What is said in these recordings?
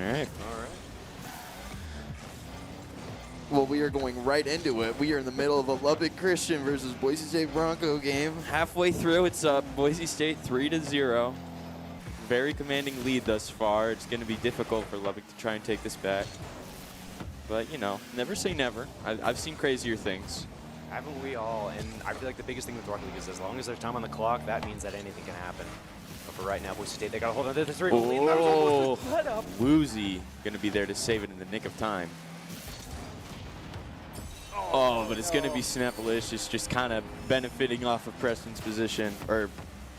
All right. Well, we are going right into it. We are in the middle of a Lubbock Christian versus Boise State Bronco game. Halfway through, it's Boise State 3-0. Very commanding lead thus far. It's going to be difficult for Lubbock to try and take this back. But, you know, never say never. I've seen crazier things. Haven't we all? And I feel like the biggest thing with Rocket League is as long as there's time on the clock, that means that anything can happen. But for right now, Boise State, they got to hold on to the 3. Oh, Woozy going to be there to save it in the nick of time. Oh, but it's going to be Snapalicious just kind of benefiting off of Preston's position, or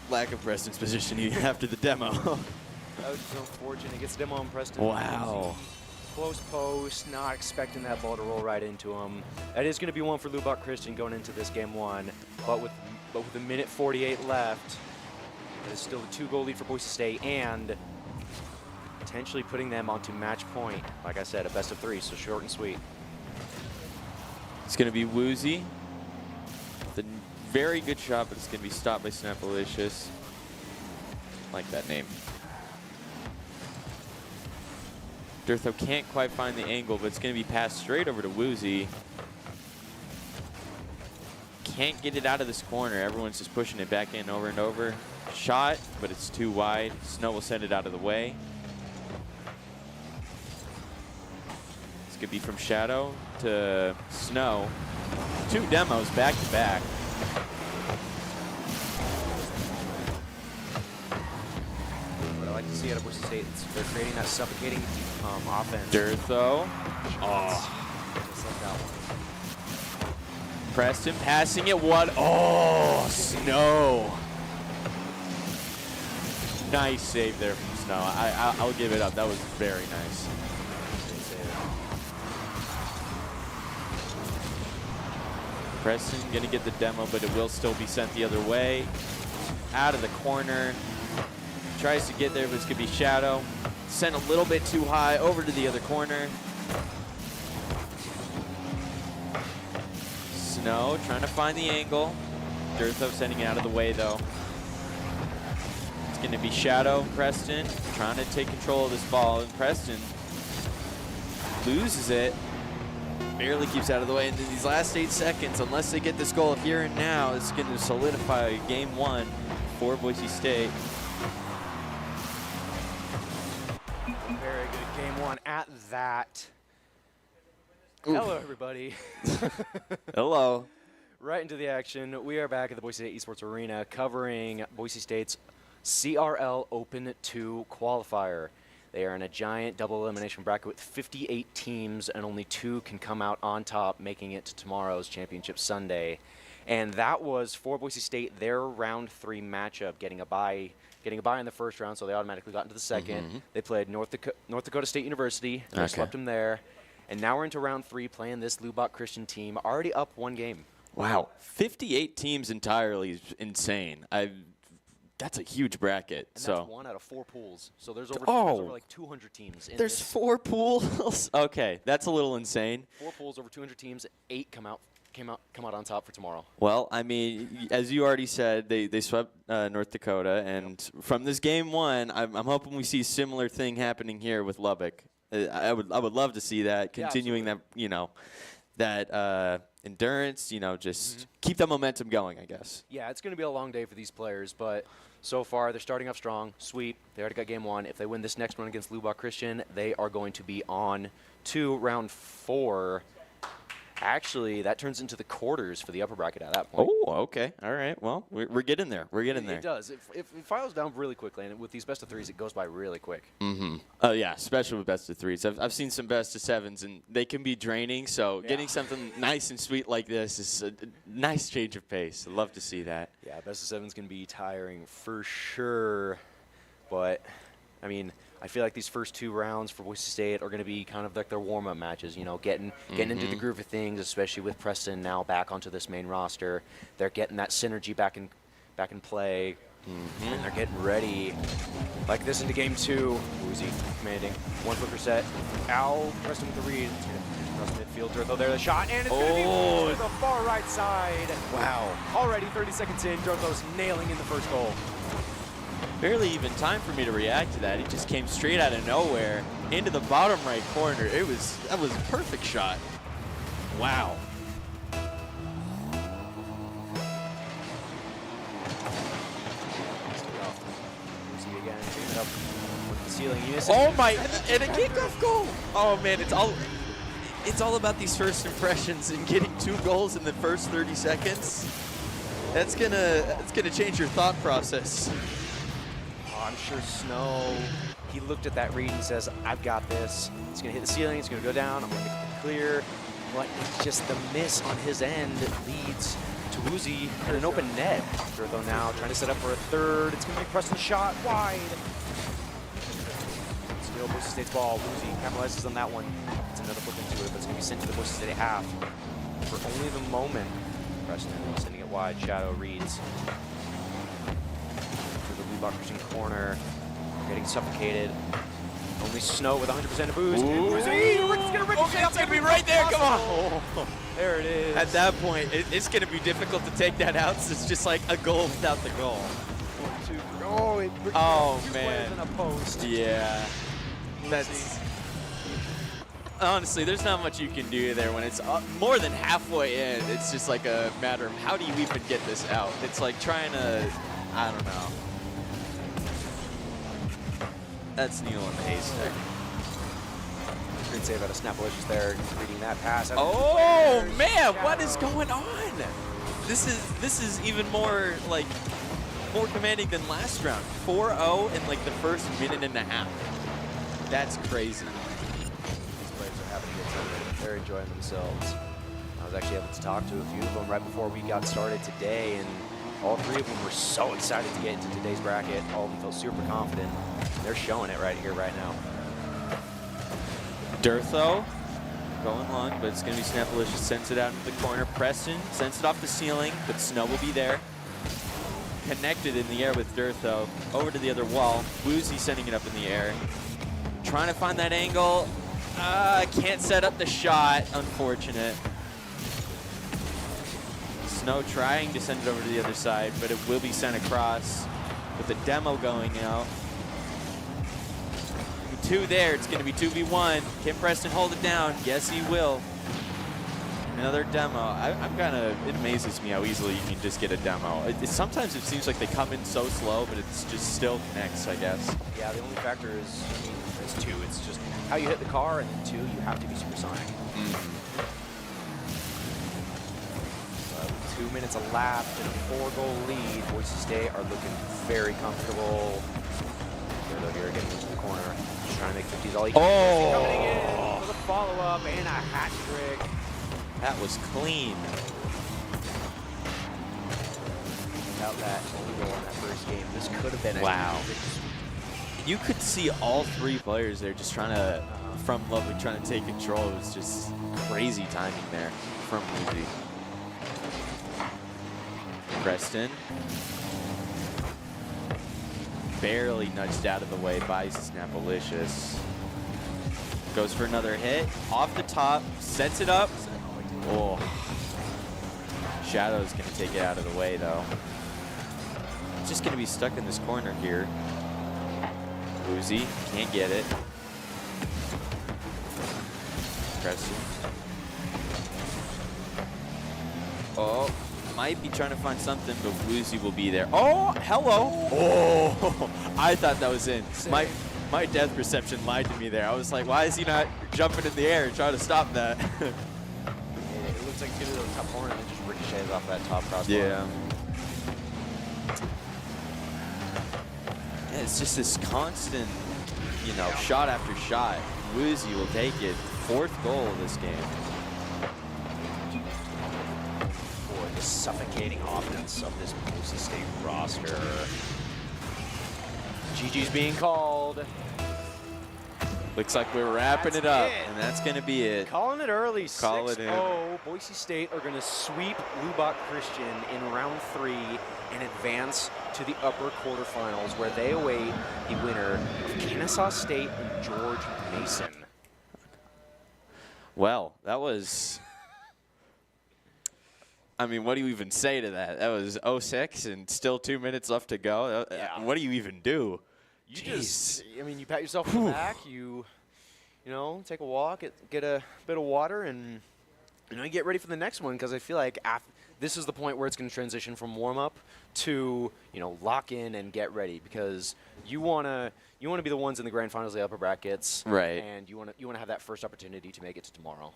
lack of Preston's position after the demo. That was just unfortunate. He gets demo on Preston. Wow. Close post, not expecting that ball to roll right into him. That is going to be one for Lubbock Christian going into this game 1. But with a minute 48 left, it is still a 2-goal lead for Boise State and potentially putting them onto match point. Like I said, a best of 3, so short and sweet. It's going to be Woozy. The very good shot, but it's going to be stopped by Snapalicious. Like that name. Durtho can't quite find the angle, but it's going to be passed straight over to Woozy. Can't get it out of this corner. Everyone's just pushing it back in over and over. Shot, but it's too wide. Snow will send it out of the way. It's going to be from Shadow to Snow. 2 demos back to back. What I like to see out of Boise State is they're creating that suffocating offense. Durtho. Oh. Just like that one. Preston passing it. What? Oh, Snow. Nice save there from Snow. I'll give it up. That was very nice. Preston going to get the demo, but it will still be sent the other way. Out of the corner. Tries to get there, but it's going to be Shadow. Sent a little bit too high over to the other corner. Snow trying to find the angle. Durtho sending it out of the way, though. It's going to be Shadow, Preston, trying to take control of this ball. And Preston loses it. Barely keeps out of the way. And in these last 8 seconds, unless they get this goal here and now, it's going to solidify game 1 for Boise State. Very good game 1 at that. Oof. Hello, everybody. Hello. Right into the action. We are back at the Boise State Esports Arena covering Boise State's CRL Open 2 qualifier. They are in a giant double elimination bracket with 58 teams, and only 2 can come out on top, making it to tomorrow's Championship Sunday. And that was, for Boise State, their round 3 matchup, getting a bye in the first round, so they automatically got into the second. They played North Dakota State University, and they swept them there. And now we're into round 3, playing this Lubbock Christian team, already up 1 game. Wow, 58 teams entirely is insane. That's a huge bracket. And so that's 1 out of 4 pools. So there's over like 200 teams. There's 4 pools? Okay, that's a little insane. 4 pools, over 200 teams, 8 come out on top for tomorrow. Well, I mean, as you already said, they swept North Dakota, and from this game 1, I'm hoping we see a similar thing happening here with Lubbock. I would love to see that, continuing that, you know, that endurance, you know, just keep that momentum going, I guess. Yeah, it's going to be a long day for these players, but so far they're starting off strong, sweep. They already got game 1. If they win this next one against Lubbock Christian, they are going to be on to round 4. Actually, that turns into the quarters for the upper bracket at that point. Oh, okay. All right. Well, we're getting there. We're getting there. It does. It files down really quickly, and with these best of 3s, it goes by really quick. Oh, yeah, especially with best of 3s. I've seen some best of 7s, and they can be draining, so getting something nice and sweet like this is a nice change of pace. I'd love to see that. Yeah, best of 7s can be tiring for sure, but, I mean, I feel like these first 2 rounds for Boise State are going to be kind of like their warm-up matches, you know, getting into the groove of things, especially with Preston now back onto this main roster. They're getting that synergy back in play, and they're getting ready like this into game 2. Woozy commanding. 1 flipper set. Preston with the read. It's going to cross midfield. Durtho there, the shot, and it's going to be to the far right side. Wow. Already 30 seconds in, Durtho's nailing in the first goal. Barely even time for me to react to that. He just came straight out of nowhere into the bottom right corner. That was a perfect shot. Wow. Oh my! And a kickoff goal. Oh man, it's all about these first impressions and getting 2 goals in the first 30 seconds. That's gonna change your thought process. Oh, I'm sure Snow, he looked at that read and says, I've got this. It's going to hit the ceiling. It's going to go down. I'm going to make it clear. But it's just the miss on his end leads to Woozy and an open net. Durtho now trying to set up for a third. It's going to be Preston's shot wide. Still Boise State's ball. Woozy capitalizes on that one. It's another flip into it, but it's going to be sent to the Boise State half for only the moment. Preston sending it wide. Shadow reads to the Blue Christian corner. Getting suffocated. Only Snow with 100% of boost. It's going to be right there. Come on. Oh, there it is. At that point, it's going to be difficult to take that out. So it's just like a goal without the goal. 1, 2, 3. Oh, it man. In a post. Yeah. That's honestly, there's not much you can do there when it's more than halfway in. It's just like a matter of how do you even get this out? It's like trying to, I don't know. That's needle in the haystack. Great save out of Snapalicious there, reading that pass. Oh man, what is going on? This is even more like more commanding than last round. 4-0 in like the first minute and a half. That's crazy. These players are having a good time. They're enjoying themselves. I was actually able to talk to a few of them right before we got started today, and all 3 of them were so excited to get into today's bracket. All of them felt super confident. They're showing it right here, right now. Durtho going long, but it's going to be Snapalicious. Sends it out into the corner. Preston sends it off the ceiling, but Snow will be there. Connected in the air with Durtho. Over to the other wall. Woozy sending it up in the air. Trying to find that angle. Can't set up the shot. Unfortunate. Snow trying to send it over to the other side, but it will be sent across with the demo going out. 2 there. It's going to be 2v1. Can Preston hold it down? Yes, he will. Another demo. I'm kind of, it amazes me how easily you can just get a demo. Sometimes it seems like they come in so slow, but it's just still connects, I guess. Yeah, the only factor is, I mean, there's 2. It's just how you hit the car, and then 2, you have to be supersonic. 2 minutes elapsed and a 4-goal lead. Boise State are looking very comfortable. Durtho here getting into the corner. Just trying to make 50s all he can. Coming in for the follow-up and a hat trick. That was clean. Without that only goal in that first game, this could have been wow. You could see all 3 players there just trying to, from Ludwig, trying to take control. It was just crazy timing there from Woozy. Preston. Barely nudged out of the way by Snapalicious. Goes for another hit. Off the top. Sets it up. Oh. Shadow's going to take it out of the way, though. Just going to be stuck in this corner here. Woozy can't get it. Preston. Oh. Might be trying to find something, but Woozy will be there. Oh, hello. Oh, I thought that was in. My depth perception lied to me there. I was like, why is he not jumping in the air and trying to stop that? It looks like he did it on the top corner and then just ricochets off that top crossbar. Yeah. Yeah, it's just this constant, you know, shot after shot. Woozy will take it. 4th goal of this game. Suffocating offense of this Boise State roster. GG's being called. Looks like we're wrapping it up, and that's going to be it. Calling it early. Call it in. 6-0. Boise State are going to sweep Lubbock Christian in round 3 and advance to the upper quarterfinals, where they await the winner of Kennesaw State and George Mason. Well, that was... I mean, what do you even say to that? That was 0-6 and still 2 minutes left to go. What do you even do? You just, I mean, you pat yourself on the back, you know, take a walk, get a bit of water, and, you know, you get ready for the next one, because I feel like this is the point where it's going to transition from warm-up to, you know, lock in and get ready, because you want to be the ones in the grand finals of the upper brackets. Right. And you want to have that first opportunity to make it to tomorrow.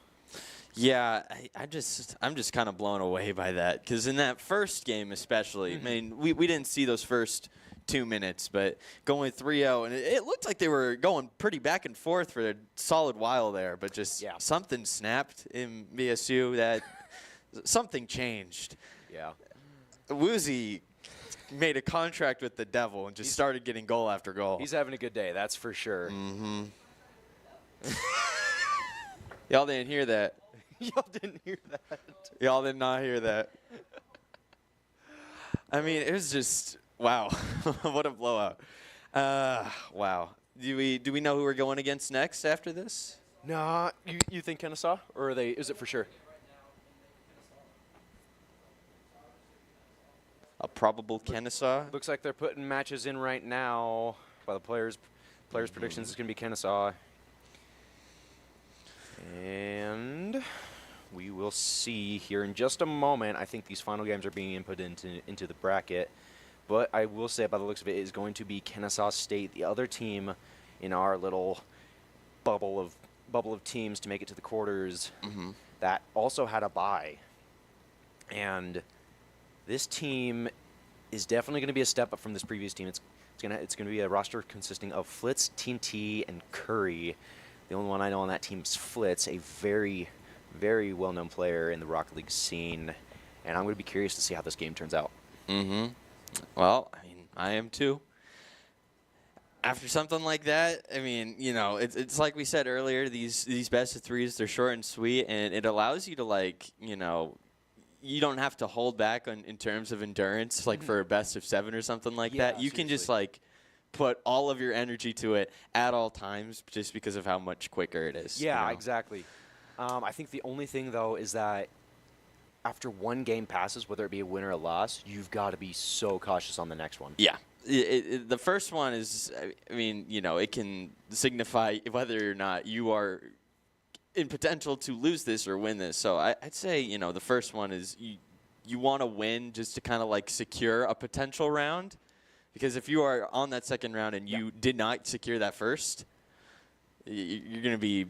Yeah, I'm just kind of blown away by that, because in that first game especially, I mean, we didn't see those first 2 minutes, but going 3-0, and it looked like they were going pretty back and forth for a solid while there, but just something snapped in BSU that something changed. Yeah. Woozy made a contract with the devil and just started getting goal after goal. He's having a good day, that's for sure. Mm-hmm. Y'all didn't hear that. Y'all didn't hear that. Y'all did not hear that. I mean, it was just, wow. What a blowout. Wow. Do we know who we're going against next after this? Nah, you think Kennesaw, or is it for sure? A probable Kennesaw? Looks like they're putting matches in right now. By the players' predictions, it's going to be Kennesaw. And we will see here in just a moment. I think these final games are being input into the bracket. But I will say, by the looks of it, is going to be Kennesaw State, the other team in our little bubble of teams to make it to the quarters that also had a bye. And this team is definitely going to be a step up from this previous team. It's going to be a roster consisting of Flitz, TNT, and Curry. The only one I know on that team is Flitz, a very, very well-known player in the Rocket League scene. And I'm going to be curious to see how this game turns out. Mm-hmm. Well, I mean, I am too. After something like that, I mean, you know, it's like we said earlier, these best of threes, they're short and sweet, and it allows you to, like, you know, you don't have to hold back in terms of endurance, like for a best of 7 or something like that. You can just, like, put all of your energy to it at all times just because of how much quicker it is. Yeah, you know? exactly. I think the only thing, though, is that after one game passes, whether it be a win or a loss, you've got to be so cautious on the next one. Yeah. The first one is, I mean, you know, it can signify whether or not you are in potential to lose this or win this. So I'd say, you know, the first one is you want to win just to kind of like secure a potential round. Because if you are on that second round and you did not secure that first, you're going to be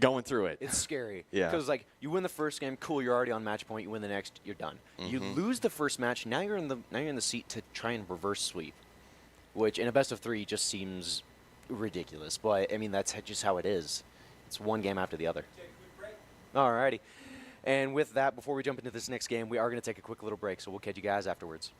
going through it. It's scary. Yeah. Because, like, you win the first game, cool, you're already on match point. You win the next, you're done. You lose the first match, now you're in the seat to try and reverse sweep, which in a best of 3 just seems ridiculous. But, I mean, that's just how it is. It's one game after the other. Alrighty. And with that, before we jump into this next game, we are going to take a quick little break, so we'll catch you guys afterwards.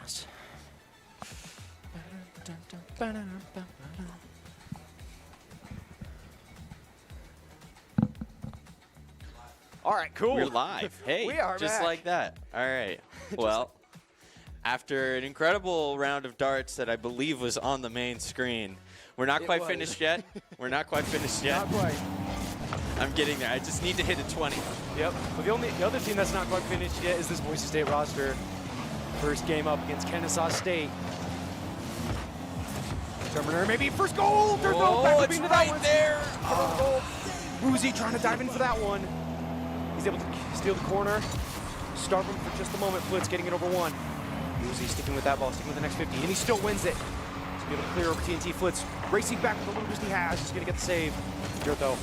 fast. All right, cool. We're live. Hey, We are just back. like that. All right. Well, after an incredible round of darts that I believe was on the main screen, we're not It quite was. finished yet. We're not quite finished yet. Not quite. I'm getting there. I just need to hit a 20. Yep. But the other team that's not quite finished yet is this Boise State roster. First game up against Kennesaw State. Terminator maybe first goal. Third goal. Back up it's into right that one. there. Third goal. Woozy trying to dive in for that one. He's able to steal the corner. Starve him for just a moment. Flitz getting it over one. Woozy sticking with that ball, sticking with the next 50, and he still wins it. He's able to clear over TNT. Flitz racing back with the little boost he has. He's going to get the save. Dirtho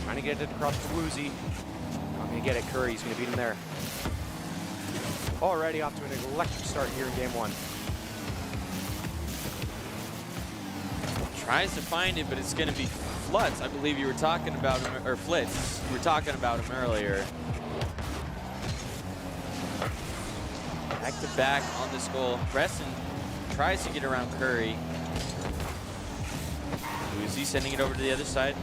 trying to get it across to Woozy. Not going to get it. Curry's going to beat him there. Already off to an electric start here in game one. Tries to find it, but it's going to be Flutz. I believe you were talking about him, or Flitz. You were talking about him earlier. Back to back on this goal. Preston tries to get around Curry. Woozy sending it over to the other side.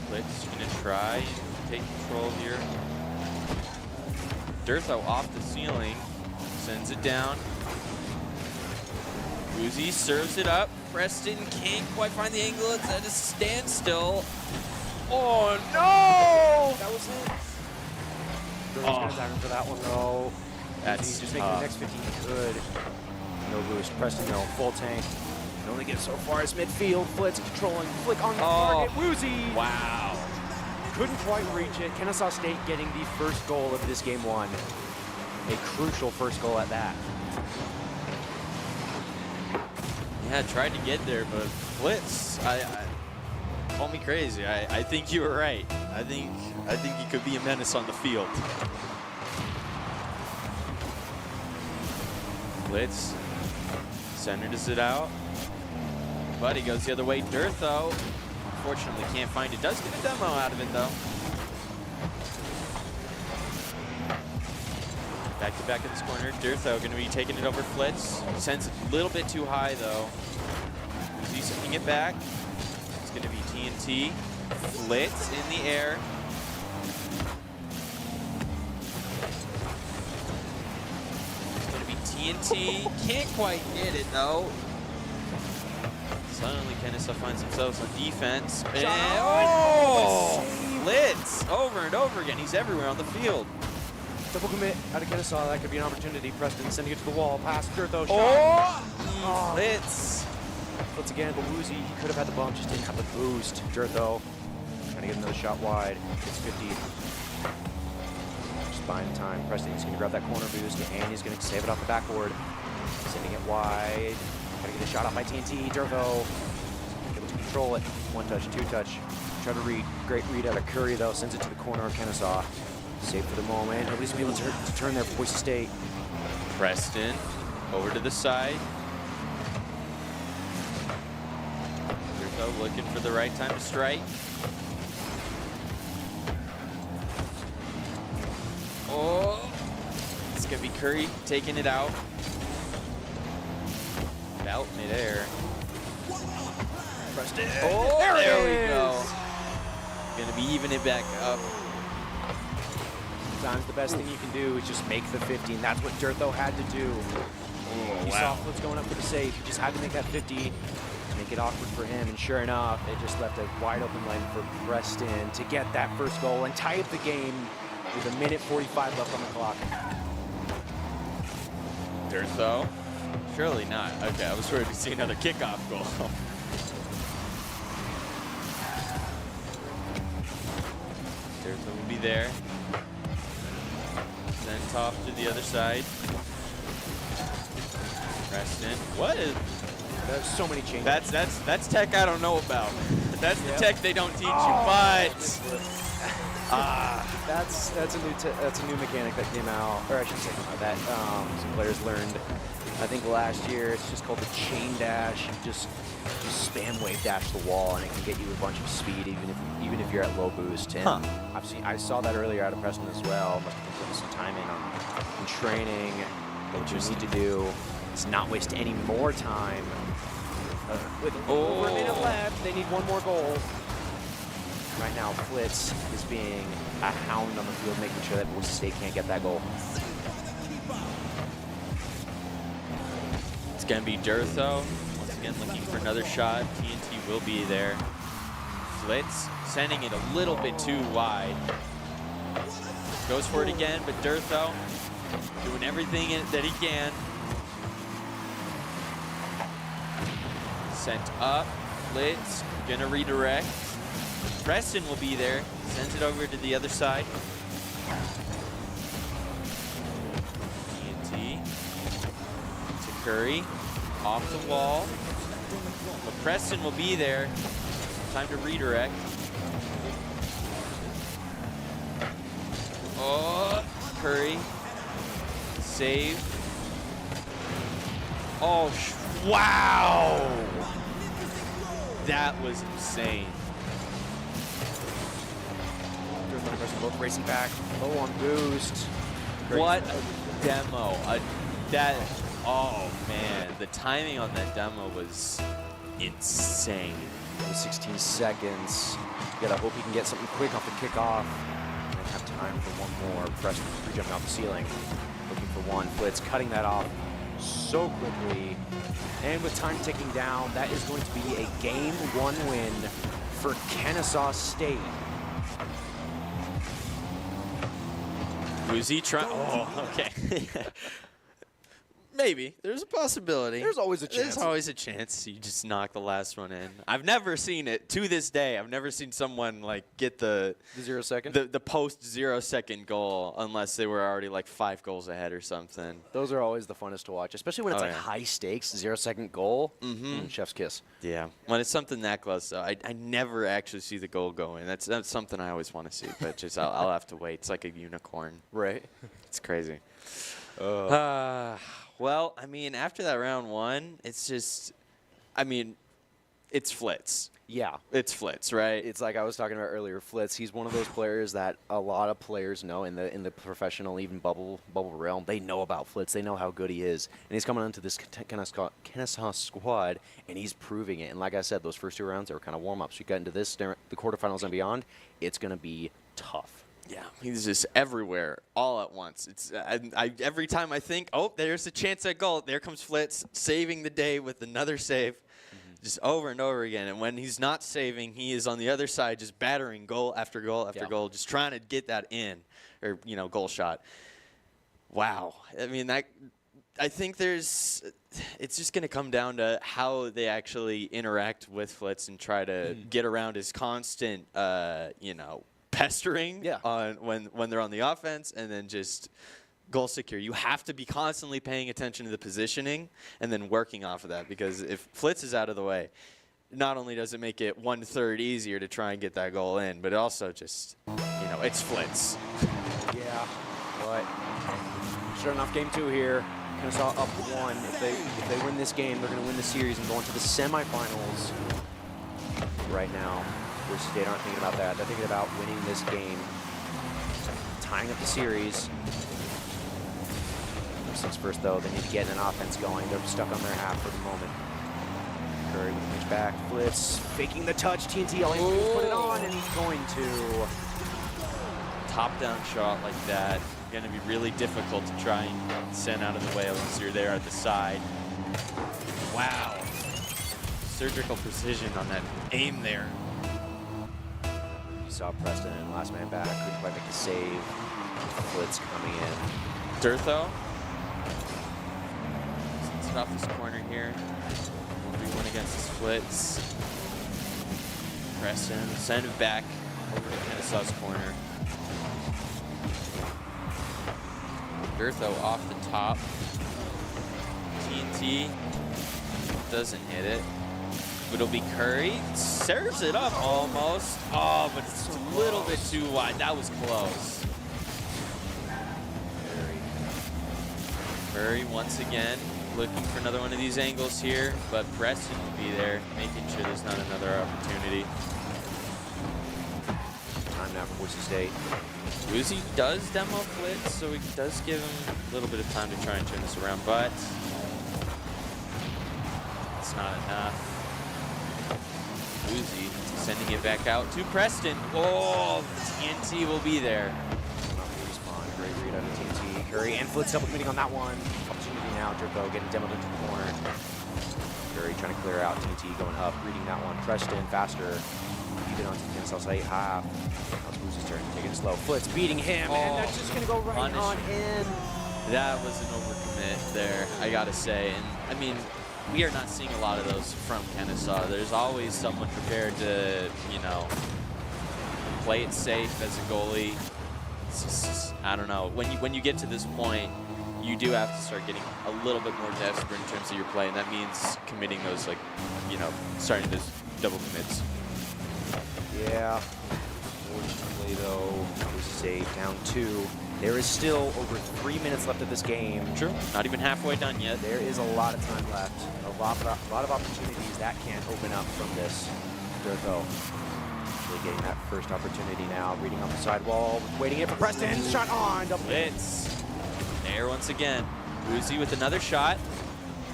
Flitz going to try and take control here. Dirtho off the ceiling, sends it down. Woozy serves it up. Preston can't quite find the angle. It's at a standstill. Oh no! That was it. Dirtho's going to dive in for that one though. That's just making the next 15 good. No boost. Preston, no. Full tank. Can only get so far as midfield. Flitz controlling. Flick on the target. Woozy. Wow. Couldn't quite reach it. Kennesaw State getting the first goal of this game one. A crucial first goal at that. Yeah, tried to get there, but Flitz, call me crazy. I think you were right. I think he could be a menace on the field. Flitz centers it out, but he goes the other way. Dirtho, unfortunately, can't find it. Does get a demo out of it though. Back to back in this corner. Dirtho going to be taking it over Flitz. Sends it a little bit too high though. He's sending it back. It's going to be TNT. Flitz in the air. It's going to be TNT. Can't quite get it though. Suddenly Kennesaw finds themselves on defense. And Flitz over and over again. He's everywhere on the field. Double commit out of Kennesaw. That could be an opportunity. Preston sending it to the wall. Pass Dirtho. Shot. Oh! Flitz. Flitz again, but Woozy, he could have had the bump, just didn't have the boost. Dirtho trying to get another shot wide. It's 50. Just buying time. Preston is going to grab that corner boost, and he's going to save it off the backboard. Sending it wide. Got to get a shot off by TNT. Dirtho able to control it. One touch, two touch. Try to read. Great read out of Curry, though. Sends it to the corner of Kennesaw. Safe for the moment. Nobody's going to be able to turn there for Boise State. Preston over to the side. Dirtho looking for the right time to strike. Oh, it's going to be Curry taking it out. About midair. Preston. Oh, there we go. Going to be even it back up. Sometimes the best thing you can do is just make the 50, and that's what Dirtho had to do. He saw Flitz going up for the save. He just had to make that 50 to make it awkward for him, and sure enough, it just left a wide open lane for Preston to get that first goal and tie up the game with 1:45 left on the clock. Dirtho? Surely not. Okay, I was worried to see another kickoff goal. Dirtho will be there. Sent off to the other side. Preston. What is? There's so many changes. That's tech I don't know about. That's the tech they don't teach you. But that's a new mechanic that came out, or I should say that some players learned. I think last year. It's just called the chain dash. You just spam wave dash the wall, and it can get you a bunch of speed even if you're at low boost. And I saw that earlier out of Preston as well. Must have put some time in training. What you need to do is not waste any more time. With over a minute left, they need one more goal. Right now, Flitz is being a hound on the field, making sure that Boise State can't get that goal. It's going to be Durtho. Once again, looking for another shot. TNT will be there. Flitz sending it a little bit too wide. Goes for it again, but Durtho doing everything that he can. Sent up. Flitz going to redirect. Preston will be there. Sends it over to the other side. TNT to Curry. Off the wall. But Preston will be there. Time to redirect. Oh, Curry. Save. Oh, wow! That was insane. Both racing back, low on boost. What a demo. Oh man, the timing on that demo was insane. 16 seconds. You gotta hope he can get something quick off the kickoff. And have time for one more. Preston jumping off the ceiling. Looking for one. Flitz cutting that off so quickly. And with time ticking down, that is going to be a game 1 win for Kennesaw State. Woozy trying. Oh, okay. Maybe. There's a possibility. There's always a chance. There's always a chance you just knock the last one in. I've never seen it to this day. I've never seen someone like get the 0 second. The post 0 second goal unless they were already like 5 goals ahead or something. Those are always the funnest to watch, especially when it's high stakes, 0 second goal. Chef's kiss. Yeah. When it's something that close, though, I never actually see the goal going. That's something I always want to see, but just I'll have to wait. It's like a unicorn. Right. It's crazy. Well, I mean, after that round 1, it's just, I mean, it's Flitz. Yeah. It's Flitz, right? It's like I was talking about earlier, Flitz, he's one of those players that a lot of players know in the professional, even bubble realm. They know about Flitz. They know how good he is. And he's coming onto this Kennesaw squad, and he's proving it. And like I said, those first 2 rounds, they were kind of warm-ups. You got into this, the quarterfinals and beyond, it's going to be tough. Yeah, he's just everywhere, all at once. It's every time I think, oh, there's a chance at goal, there comes Flitz saving the day with another save, just over and over again. And when he's not saving, he is on the other side, just battering goal after goal after goal, just trying to get that in, or goal shot. Wow, I mean I think it's just going to come down to how they actually interact with Flitz and try to get around his constant, pestering on when they're on the offense, and then just goal secure. You have to be constantly paying attention to the positioning and then working off of that, because if Flitz is out of the way, not only does it make it 1/3 easier to try and get that goal in, but it also just, it's Flitz. Yeah, but sure enough, game 2 here. Kennesaw up 1. If they win this game, they're going to win the series and go into the semifinals. Right now, Boise State aren't thinking about that. They're thinking about winning this game, tying up the series. First, though, they need to get an offense going. They're stuck on their half for the moment. Curry with the pitch back. Flitz faking the touch. TNT all he has to do is put it on, and he's going to. Top-down shot like that, going to be really difficult to try and send out of the way unless you're there at the side. Wow. Surgical precision on that aim there. You saw Preston, last man back, couldn't quite make the save. Flitz coming in. Durtho. Sends it off this corner here. 1v1 against the Flitz. Preston, send it back over to Kennesaw's corner. Durtho off the top. TNT doesn't hit it. But it'll be Curry. Serves it up almost. Oh, but it's a little bit too wide. That was close. Curry once again looking for another one of these angles here, but Preston will be there, making sure there's not another opportunity. Time that for Boise State. Uzi does demo blitz, so it does give him a little bit of time to try and turn this around, but it's not enough. Uzi sending it back out to Preston. Oh, TNT will be there. Great read out of TNT. Curry and Flitz double committing on that one. Opportunity now. Jerko getting demoed into the corner. Curry trying to clear out. TNT going up, reading that one. Preston faster. Even onto the Kansas late half. Now it's Uzi's turn. Taking it slow. Flitz beating him, and that's just going to go right on in. That was an overcommit there, I gotta say. And I mean, we are not seeing a lot of those from Kennesaw. There's always someone prepared to, you know, play it safe as a goalie. It's just, I don't know. When you get to this point, you do have to start getting a little bit more desperate in terms of your play, and that means committing those, like, you know, starting those double commits. Yeah. Fortunately, though, Boise State down 2. There is still over 3 minutes left of this game. True. Not even halfway done yet. There is a lot of time left. A lot of opportunities that can't open up from this. Durko really getting that first opportunity now. Reading off the sidewall. Waiting it for Preston. Shot on. Double blitz. There once again. Uzi with another shot.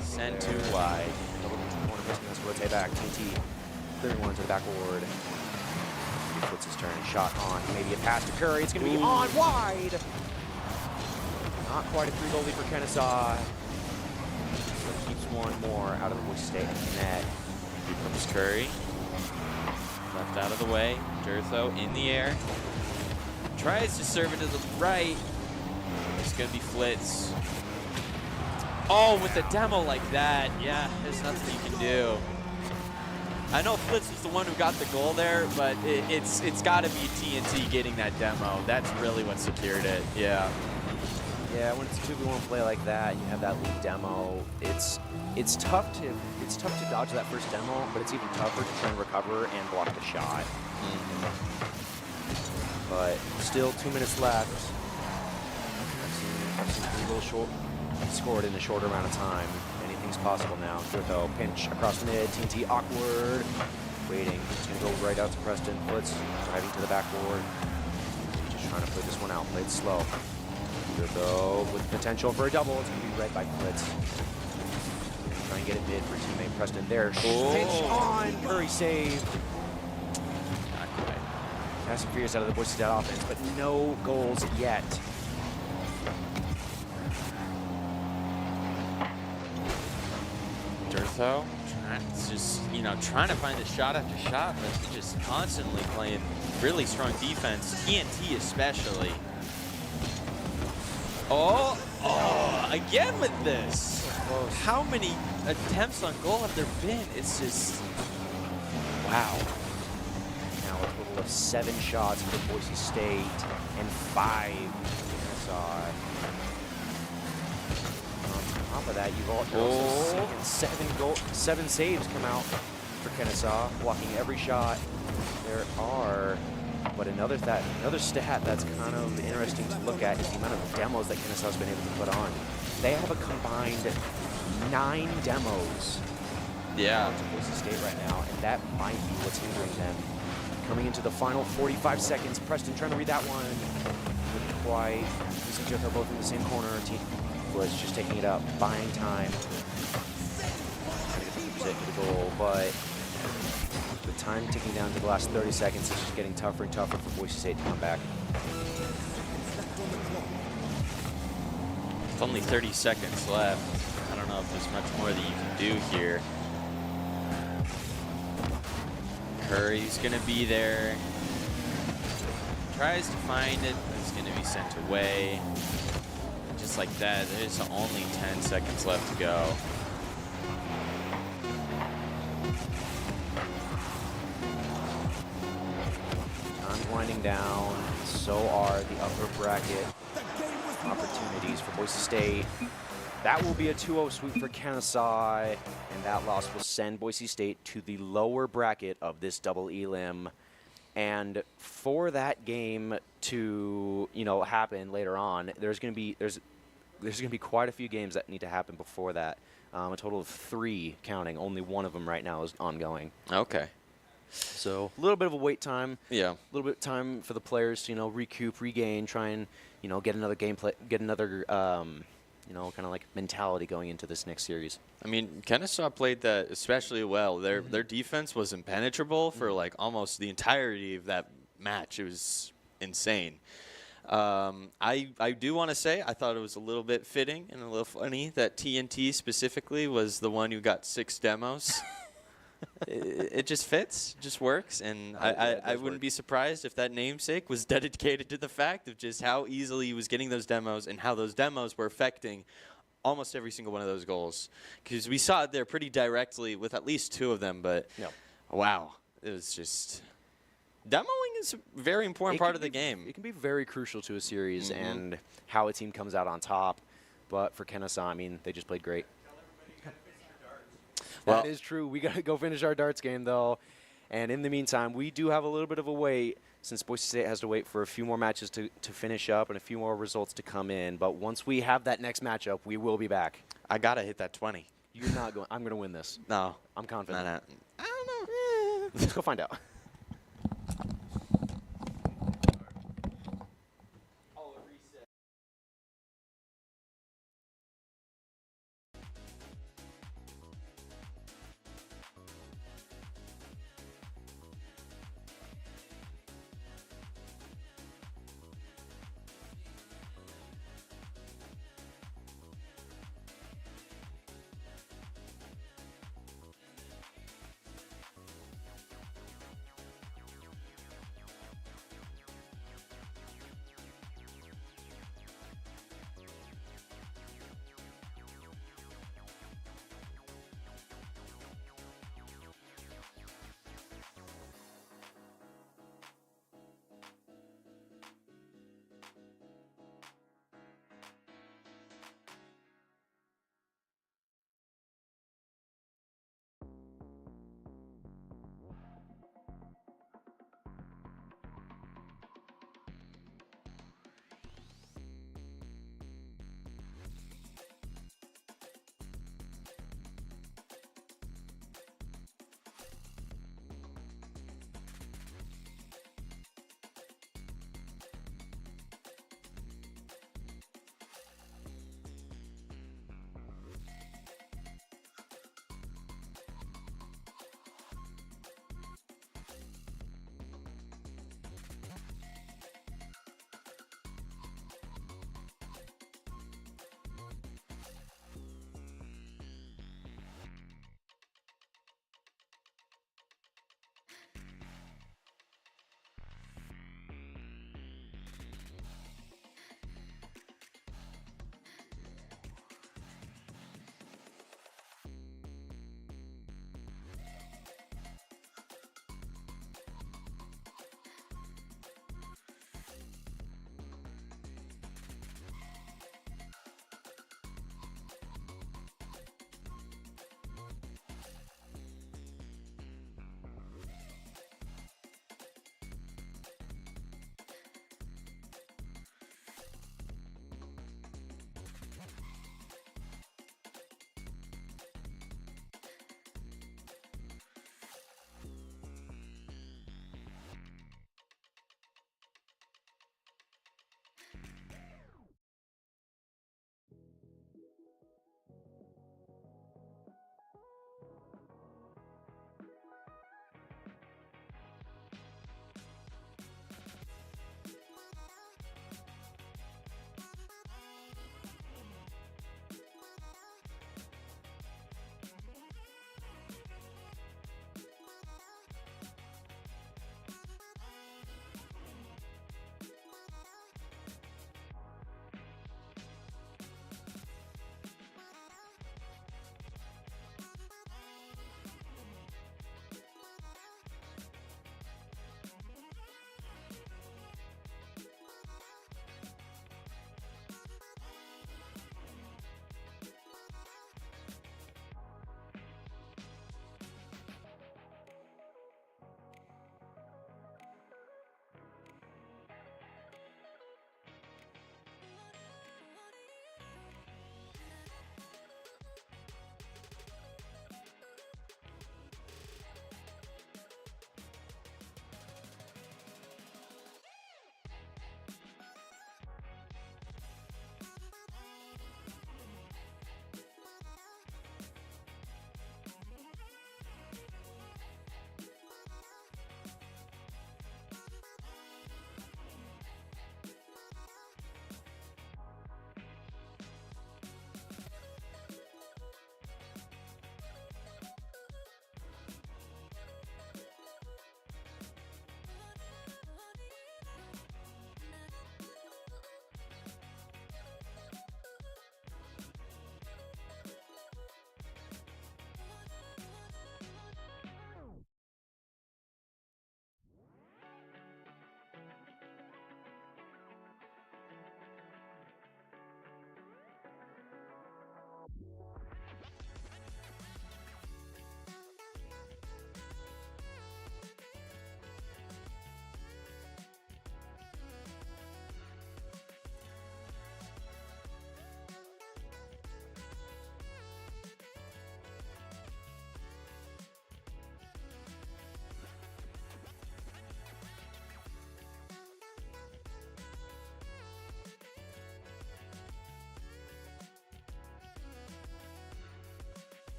Send too wide. Double into the corner. Preston has to rotate back. TNT clearing one to the backboard. Flips his turn. Shot on. Maybe a pass to Curry. It's going to be on wide. Not quite a free goalie for Kennesaw. But keeps one more out of the Boise State net. Here comes Curry. Left out of the way. Durtho in the air. Tries to serve it to the right. It's going to be Flitz. Oh, with a demo like that, yeah, there's nothing you can do. I know Flitz was the one who got the goal there, but it's got to be TNT getting that demo. That's really what secured it. Yeah. Yeah, when it's a 2v1 play like that, and you have that lead demo, it's tough to dodge that first demo, but it's even tougher to try and recover and block the shot. But still 2 minutes left. I've seen 3 goals scored in a shorter amount of time. Anything's possible now. Durko pinch across the mid. TNT awkward. Waiting. It's going to go right out to Preston. Flitz driving to the backboard. Just trying to play this one out. Play it slow. Durko with potential for a double. It's going to be read by Flitz. Try and get it mid for teammate Preston there. Pinch on. Curry saved. Not quite. Fast and furious out of the Boise State offense, but no goals yet. Durtho, just, you know, trying to find a shot after shot, but just constantly playing really strong defense. TNT especially. Oh, again with this. How many attempts on goal have there been? It's just, wow. Now a total of 7 shots for Boise State and 5 for Kennesaw. On top of that, you've also seen 7 saves come out for Kennesaw, blocking every shot. There are, but another stat that's kind of interesting to look at is the amount of demos that Kennesaw's been able to put on. They have a combined 9 demos. Yeah. To Boise State right now, and that might be what's hindering them. Coming into the final 45 seconds, Preston trying to read that one. Couldn't quite. Lucy and Jeff are both in the same corner. Was just taking it up, buying time. Use it for the goal, but the time ticking down to the last 30 seconds is just getting tougher and tougher for Boise State to come back. With only 30 seconds left, I don't know if there's much more that you can do here. Curry's gonna be there. Tries to find it, but it's gonna be sent away. Just like that, there's only 10 seconds left to go. Time's winding down. So are the upper bracket opportunities for Boise State. That will be a 2-0 sweep for Kennesaw, and that loss will send Boise State to the lower bracket of this double elim. And for that game to, you know, happen later on, there's going to be quite a few games that need to happen before that. A total of 3 counting. Only one of them right now is ongoing. Okay. So a little bit of a wait time. Yeah. A little bit of time for the players to, recoup, regain, try and, get another gameplay, get another, kind of like mentality going into this next series. I mean, Kennesaw played that especially well. Their defense was impenetrable for like almost the entirety of that match. It was insane. I do want to say I thought it was a little bit fitting and a little funny that TNT specifically was the one who got 6 demos. It just fits, just works, and I wouldn't be surprised if that namesake was dedicated to the fact of just how easily he was getting those demos and how those demos were affecting almost every single one of those goals. Because we saw it there pretty directly with at least 2 of them, but wow, it was just... Demoing is a very important part of the game. It can be very crucial to a series and how a team comes out on top, but for Kennesaw, I mean, they just played great. Well, that is true. We got to go finish our darts game, though. And in the meantime, we do have a little bit of a wait since Boise State has to wait for a few more matches to finish up and a few more results to come in. But once we have that next matchup, we will be back. I got to hit that 20. You're not going. I'm going to win this. No. I'm confident. I don't know. Let's go find out.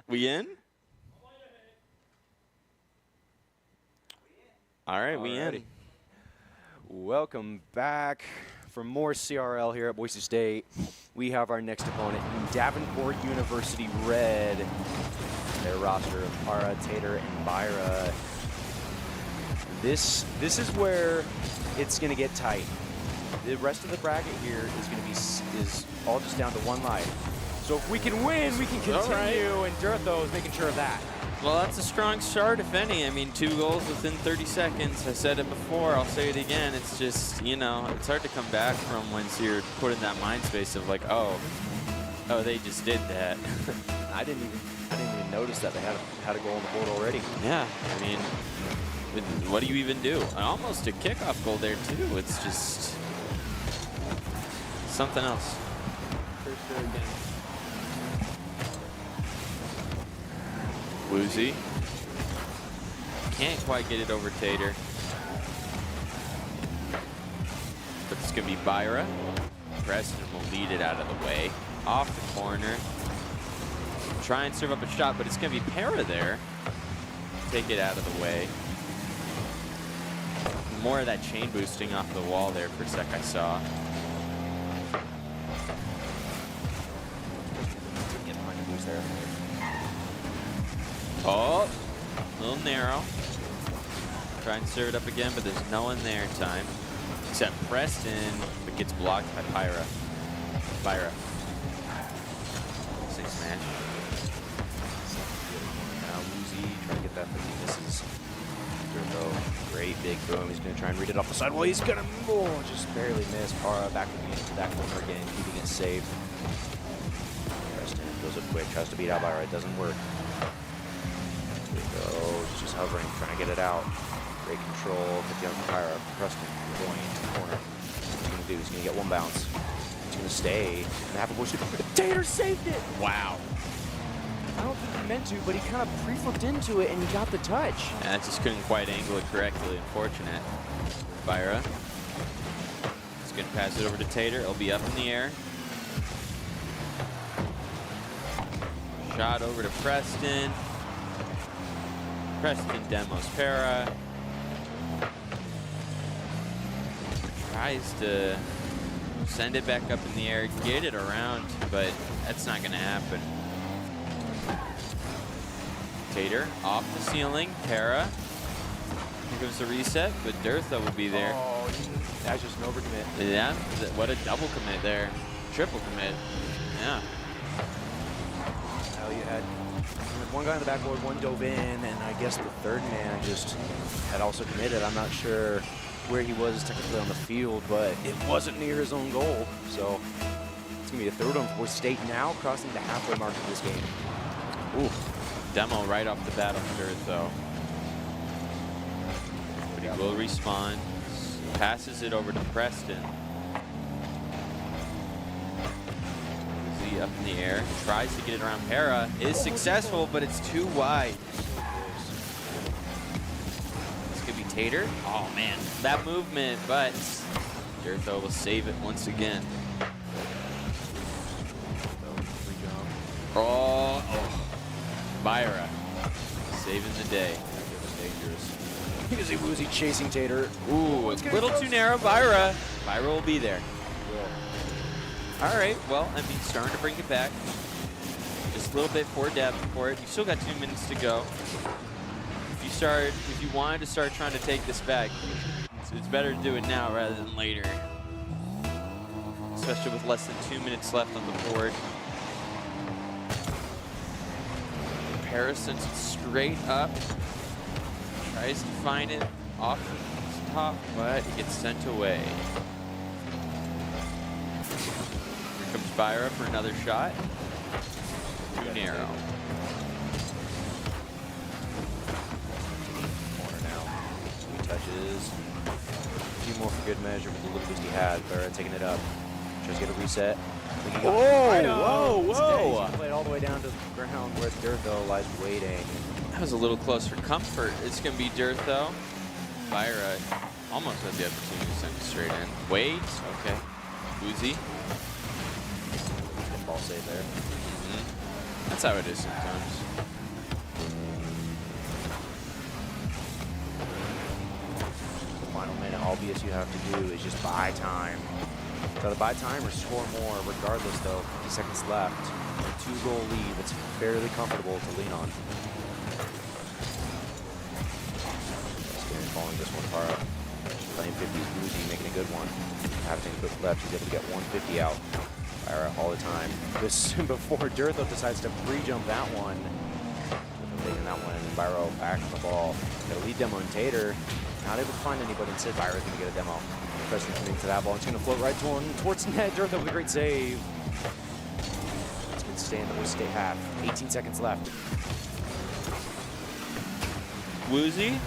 We in? All right, we in. Alrighty. Welcome back for more CRL here at Boise State. We have our next opponent in Davenport University Red. Their roster of Para, Tater, and Byra. This is where it's going to get tight. The rest of the bracket here is going to be is all just down to one life. So if we can win, we can continue, and Durtho is making sure of that. Well, that's a strong start, if any. I mean, 2 goals within 30 seconds. I said it before. I'll say it again. It's just, you know, it's hard to come back from once you're put in that mind space of like, oh, they just did that. I didn't even notice that they had a goal on the board already. Yeah, I mean, what do you even do? And almost a kickoff goal there too. It's just something else. For sure again. Woozy. Can't quite get it over Tater. But it's going to be Byra. Preston will lead it out of the way. Off the corner. Try and serve up a shot, but it's going to be Para there. Take it out of the way. More of that chain boosting off the wall there for a sec I saw. Get behind the boost there. Oh, a little narrow. Try and serve it up again, but there's no one there in time. Except Preston, but gets blocked by Byra. 6 smash. Now Woozy trying to get that, but he misses. Durtho, great big boom. He's going to try and read it off the side. Well, he's going to just barely miss. Para back into that corner again, keeping it safe. Preston goes up quick, tries to beat out Byra. It doesn't work. He's just hovering, trying to get it out. Great control. Hit the Pyra. Preston going into the corner. What's he going to do? He's going to get 1 bounce. He's going to stay and have a push. Tater saved it! Wow. I don't think he meant to, but he kind of pre-flipped into it and he got the touch. And I just couldn't quite angle it correctly. Unfortunate. Byra. He's going to pass it over to Tater. It'll be up in the air. Shot over to Preston. Preston demos Para. Tries to send it back up in the air, get it around, but that's not going to happen. Tater off the ceiling. Para. Here comes the reset, but Durtho will be there. Oh, that's just an overcommit. Yeah, what a double commit there. Triple commit. Yeah. Now you had one guy on the backboard, one dove in, and I guess the third man just had also committed. I'm not sure where he was technically on the field, but it wasn't near his own goal. So it's going to be a third one for State now, crossing the halfway mark of this game. Ooh, demo right off the bat on Durtho. But he will respawn. Passes it over to Preston. Up in the air, tries to get it around Para, is successful, but it's too wide. This could be Tater. Oh man, that movement, but Durtho will save it once again. Oh, Byra saving the day. You can see Woozy chasing Tater. Ooh, it's a little too narrow. Byra will be there. All right, well, I mean, starting to bring it back. Just a little bit for Davenport. You've still got 2 minutes to go. If you wanted to start trying to take this back, it's better to do it now rather than later. Especially with less than 2 minutes left on the board. Para sends it straight up. Tries to find it off the top, but it gets sent away. Comes Byra for another shot. Too narrow. Corner now. 3 touches. A few more for good measure with the little boost he had. Byra taking it up. Tries to get a reset. Whoa! He played all the way down to the ground where Durtho lies waiting. That was a little close for comfort. It's going to be Durtho. Byra almost had the opportunity to send it straight in. Wait. Okay. Woozy. Ball save there. That's how it is sometimes. The final minute, all BSU have to do is just buy time. So to buy time or score more, regardless though, 50 seconds left. A 2-goal lead that's fairly comfortable to lean on. Following this one, Para playing 50s, Boozy making a good one. Having a quick left, he's able to get 150 out all the time. This before Dirtho decides to pre-jump that one. Taking that one, and Byro back on the ball. Got a lead demo in Tater. Not able to find anybody. Instead, Byro's going to get a demo. Preston coming to that ball. It's going to float right towards net. Dirtho with a great save. It's going to stay in the Boise State half. 18 seconds left. Woozy.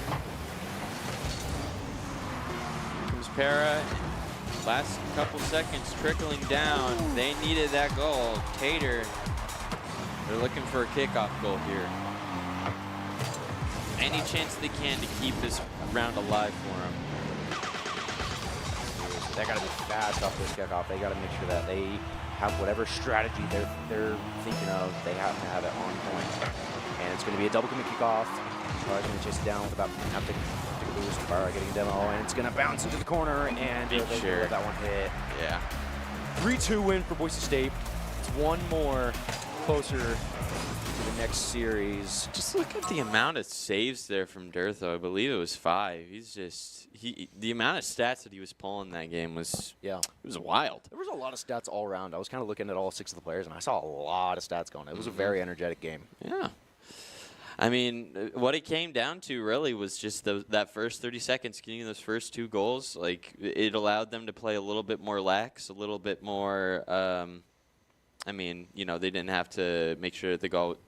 Para, last couple seconds trickling down. They needed that goal. Tater, they're looking for a kickoff goal here. Any chance they can to keep this round alive for them. They got to be fast off this kickoff. They got to make sure that they have whatever strategy they're thinking of. They have to have it on point. And it's going to be a double commit kickoff. Probably going to chase it down with about nothing. Boost, Barra getting a demo, and it's going to bounce into the corner, and they let that one hit. Yeah. 3-2 win for Boise State. It's one more closer to the next series. Just look at the amount of saves there from Dirtho. I believe it was 5. He's just the amount of stats that he was pulling that game was it was wild. There was a lot of stats all around. I was kind of looking at all 6 of the players, and I saw a lot of stats going. It was a very energetic game. Yeah. I mean, what it came down to really was just that first 30 seconds, getting those first 2 goals. Like, it allowed them to play a little bit more lax, a little bit more. I mean, you know, they didn't have to make sure that the goal,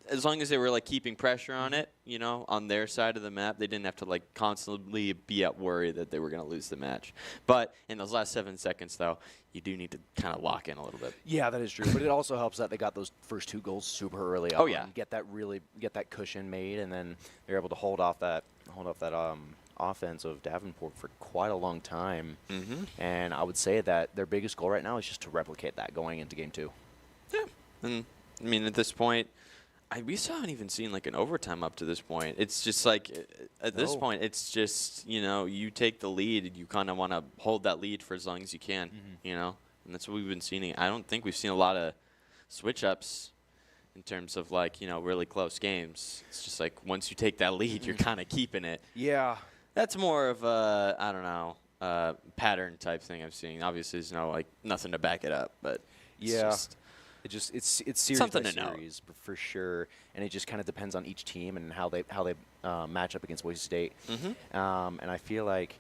as long as they were like keeping pressure on it, you know, on their side of the map, they didn't have to like constantly be at worry that they were going to lose the match. But in those last 7 seconds, though, you do need to kind of lock in a little bit. Yeah, that is true. But it also helps that they got those first 2 goals super early on. Oh yeah, get that cushion made, and then they're able to hold off that offense of Davenport for quite a long time. And I would say that their biggest goal right now is just to replicate that going into game 2. Yeah, and I mean at this point, we still haven't even seen like an overtime up to this point. It's just like at this point, it's just, you know, you take the lead and you kind of want to hold that lead for as long as you can, you know, and that's what we've been seeing. I don't think we've seen a lot of switch ups in terms of like, you know, really close games. It's just like once you take that lead, you're kind of keeping it. Yeah. That's more of a, I don't know, pattern type thing I've seen. Obviously, there's no like nothing to back it up, but it's series something by to know. series for sure, and it just kind of depends on each team and how they match up against Boise State. And I feel like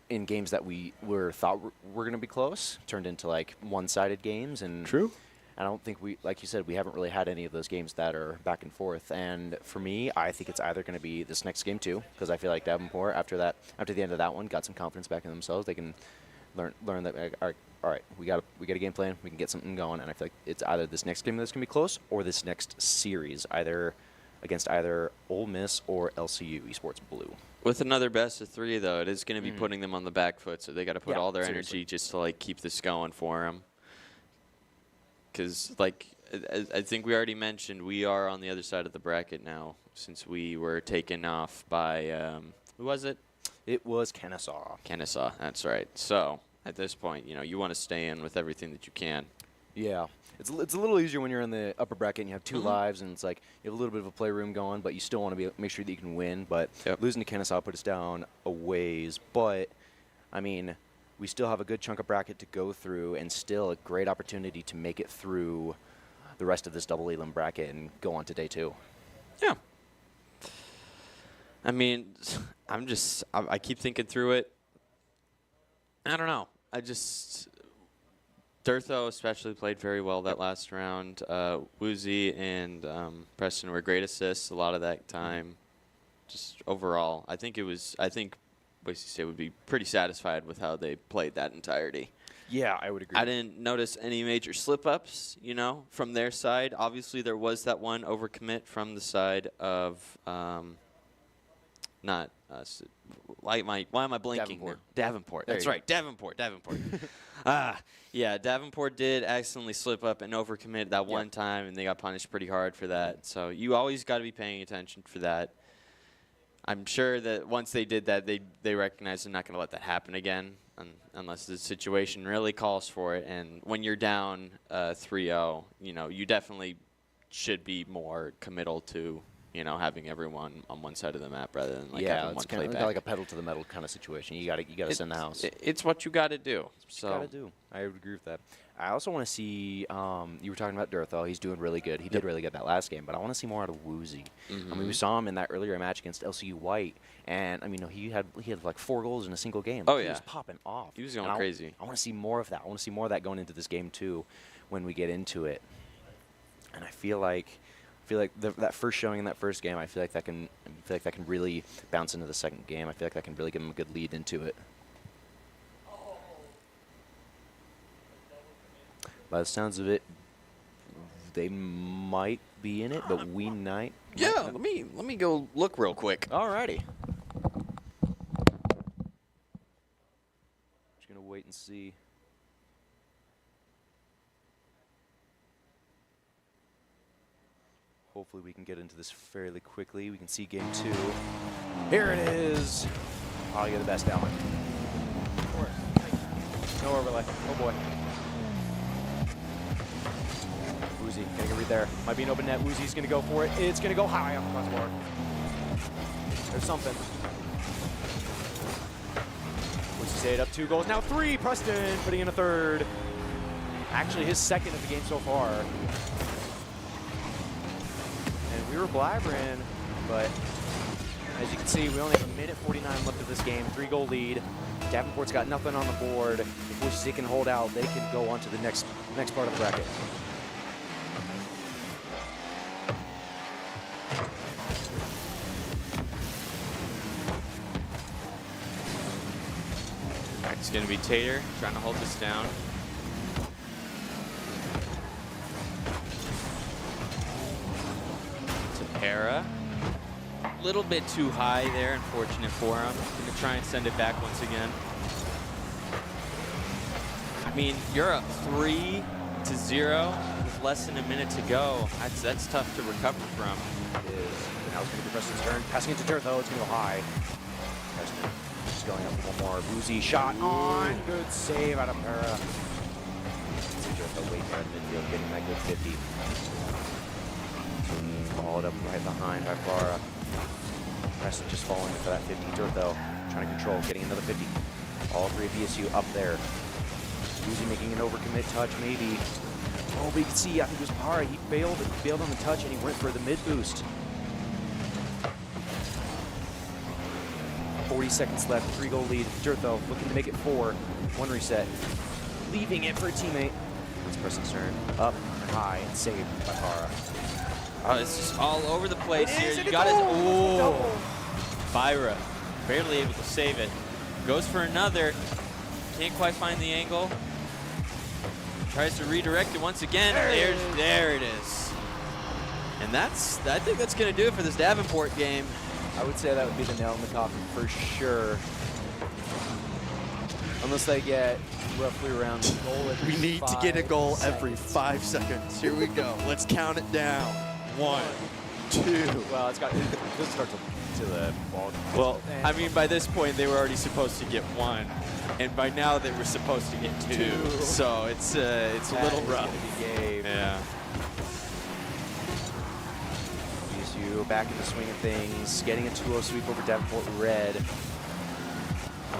in games that we thought were going to be close, turned into like one-sided games. And True. I don't think like you said, we haven't really had any of those games that are back and forth. And for me, I think it's either going to be this next game too, because I feel like Davenport after the end of that one got some confidence back in themselves. They can learn that. All right, we got a game plan. We can get something going, and I feel like it's either this next game that's gonna be close, or this next series, either against Ole Miss or LCU Esports Blue. With another best of 3, though, it is going to be putting them on the back foot, so they got to put all their energy just to like keep this going for them. Because, like, I think we already mentioned, we are on the other side of the bracket now, since we were taken off by who was it? It was Kennesaw. Kennesaw, that's right. So at this point, you know, you want to stay in with everything that you can. Yeah. It's a little easier when you're in the upper bracket and you have 2 lives, and it's like you have a little bit of a playroom going, but you still want to make sure that you can win. But losing to Kennesaw put us down a ways. But, I mean, we still have a good chunk of bracket to go through, and still a great opportunity to make it through the rest of this double elim bracket and go on to day 2. Yeah. I mean, I keep thinking through it. I don't know. Dirtho especially played very well that last round. Woozy and Preston were great assists a lot of that time. Just overall, I think Boise State would be pretty satisfied with how they played that entirety. Yeah, I would agree. I didn't notice any major slip-ups, you know, from their side. Obviously, there was that one overcommit from the side of not why am I blanking Davenport. now? Davenport. There That's you right. Davenport. Yeah, Davenport did accidentally slip up and overcommit that one time, and they got punished pretty hard for that. So you always got to be paying attention for that. I'm sure that once they did that, they recognized they're not going to let that happen again unless the situation really calls for it. And when you're down 3-0, you definitely should be more committal to having everyone on one side of the map rather than having one play back. Like a pedal to the metal kind of situation. You got to send the house. It's what you got to do. You got to do. I would agree with that. I also want to see. You were talking about Durtho. He's doing really good. He did really good that last game, but I want to see more out of Woozy. I mean, we saw him in that earlier match against LCU White, and I mean, he had like 4 goals in a single game. Oh he yeah, was popping off. He was going crazy. I want to see more of that. I want to see more of that going into this game too, when we get into it. And I feel like that first showing in that first game, I feel like that can really bounce into the second game. I feel like that can really give him a good lead into it. By the sounds of it, they might be in it, but we might. Yeah, let me go look real quick. Alrighty. Just gonna wait and see. Hopefully we can get into this fairly quickly. We can see game 2. Here it is. Oh, you're the best, Alan. No overlay. Oh boy. Woozy, getting a read there. Might be an open net. Woozy's gonna go for it. It's gonna go high off the crossbar. There's something. Woozy stayed up 2 goals. Now 3. Preston putting in a 3rd. Actually, his 2nd of the game so far. We were blabbering, but as you can see, we only have 1:49 left of this game. 3-goal lead. Davenport's got nothing on the board. If Boise State can hold out, they can go on to the next part of the bracket. It's going to be Tater trying to hold this down. Era. A little bit too high there, unfortunate for him. Going to try and send it back once again. I mean, you're up 3-0 with less than a minute to go. That's tough to recover from. It is. Now it's going to be Preston's turn. Passing into Durtho, it's going to go high. Preston just going up for one more. Woozy shot on. Good save out of Para. Durtho waiting there in midfield, getting that good 50. Followed up right behind by Farah. Preston just falling for that 50. Durtho trying to control, getting another 50. All 3 of VSU up there. Woozy making an overcommit touch, maybe. Oh, but you can see, I think it was Para. He bailed on the touch and he went for the mid boost. 40 seconds left, 3-goal lead. Durtho looking to make it 4. 1 reset. Leaving it for a teammate. It's Preston's turn. Up, high, and saved by Para. Oh, it's just all over the place here. You got it. Oh, Byra barely able to save it. Goes for another. Can't quite find the angle. Tries to redirect it once again. There it is. And I think that's going to do it for this Davenport game. I would say that would be the nail in the coffin for sure. Unless they get roughly around a goal every We need to get a goal every 5 seconds. Here we go. Let's count it down. 1, 2. Well, it doesn't start to the ball. Well, I mean, by this point, they were already supposed to get 1. And by now, they were supposed to get 2. So it's a little rough. Yeah. VSU back in the swing of things, getting a 2-0 sweep over Davenport Red.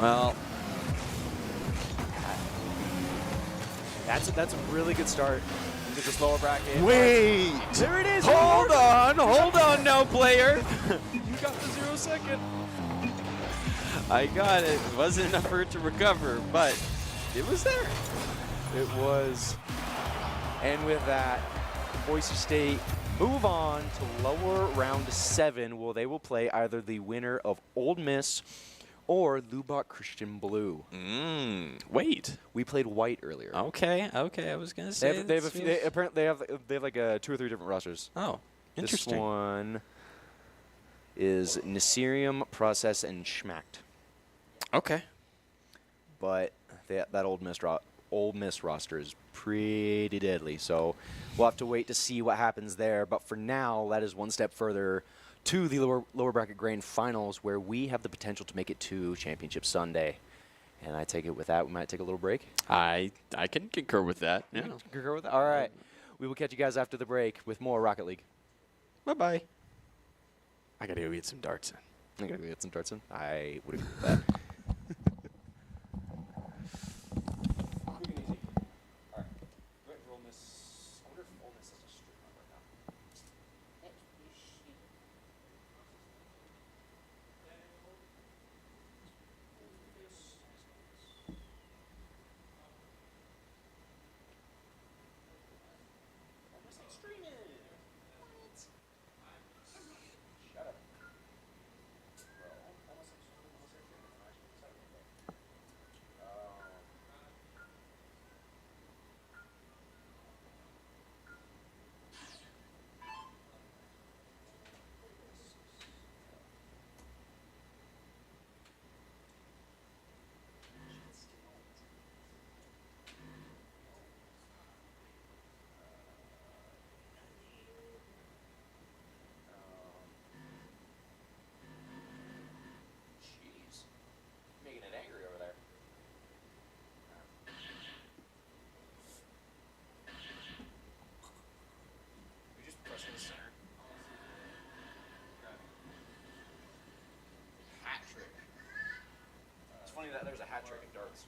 Well, that's a really good start into this lower bracket. Wait! There it is! hold on, no player. You got the 0 second. I got it. It wasn't enough for it to recover, but it was there. It was. And with that, Boise State move on to lower round 7, where they will play either the winner of Ole Miss or Lubbock Christian Blue. Wait. We played White earlier. Okay. I was gonna say apparently they have like 2 or 3 different rosters. Oh, interesting. This one. is Nasirium, Process, and Schmacked. Okay. But that Old Miss roster is pretty deadly. So we'll have to wait to see what happens there. But for now, that is one step further to the lower bracket grand finals, where we have the potential to make it to Championship Sunday. And I take it with that, we might take a little break. I can concur with that. Yeah. Concur with that? All right. We will catch you guys after the break with more Rocket League. Bye-bye. I got to go get some darts in. I'm going to get some darts in. I would agree with that. That there's a hat trick in darts.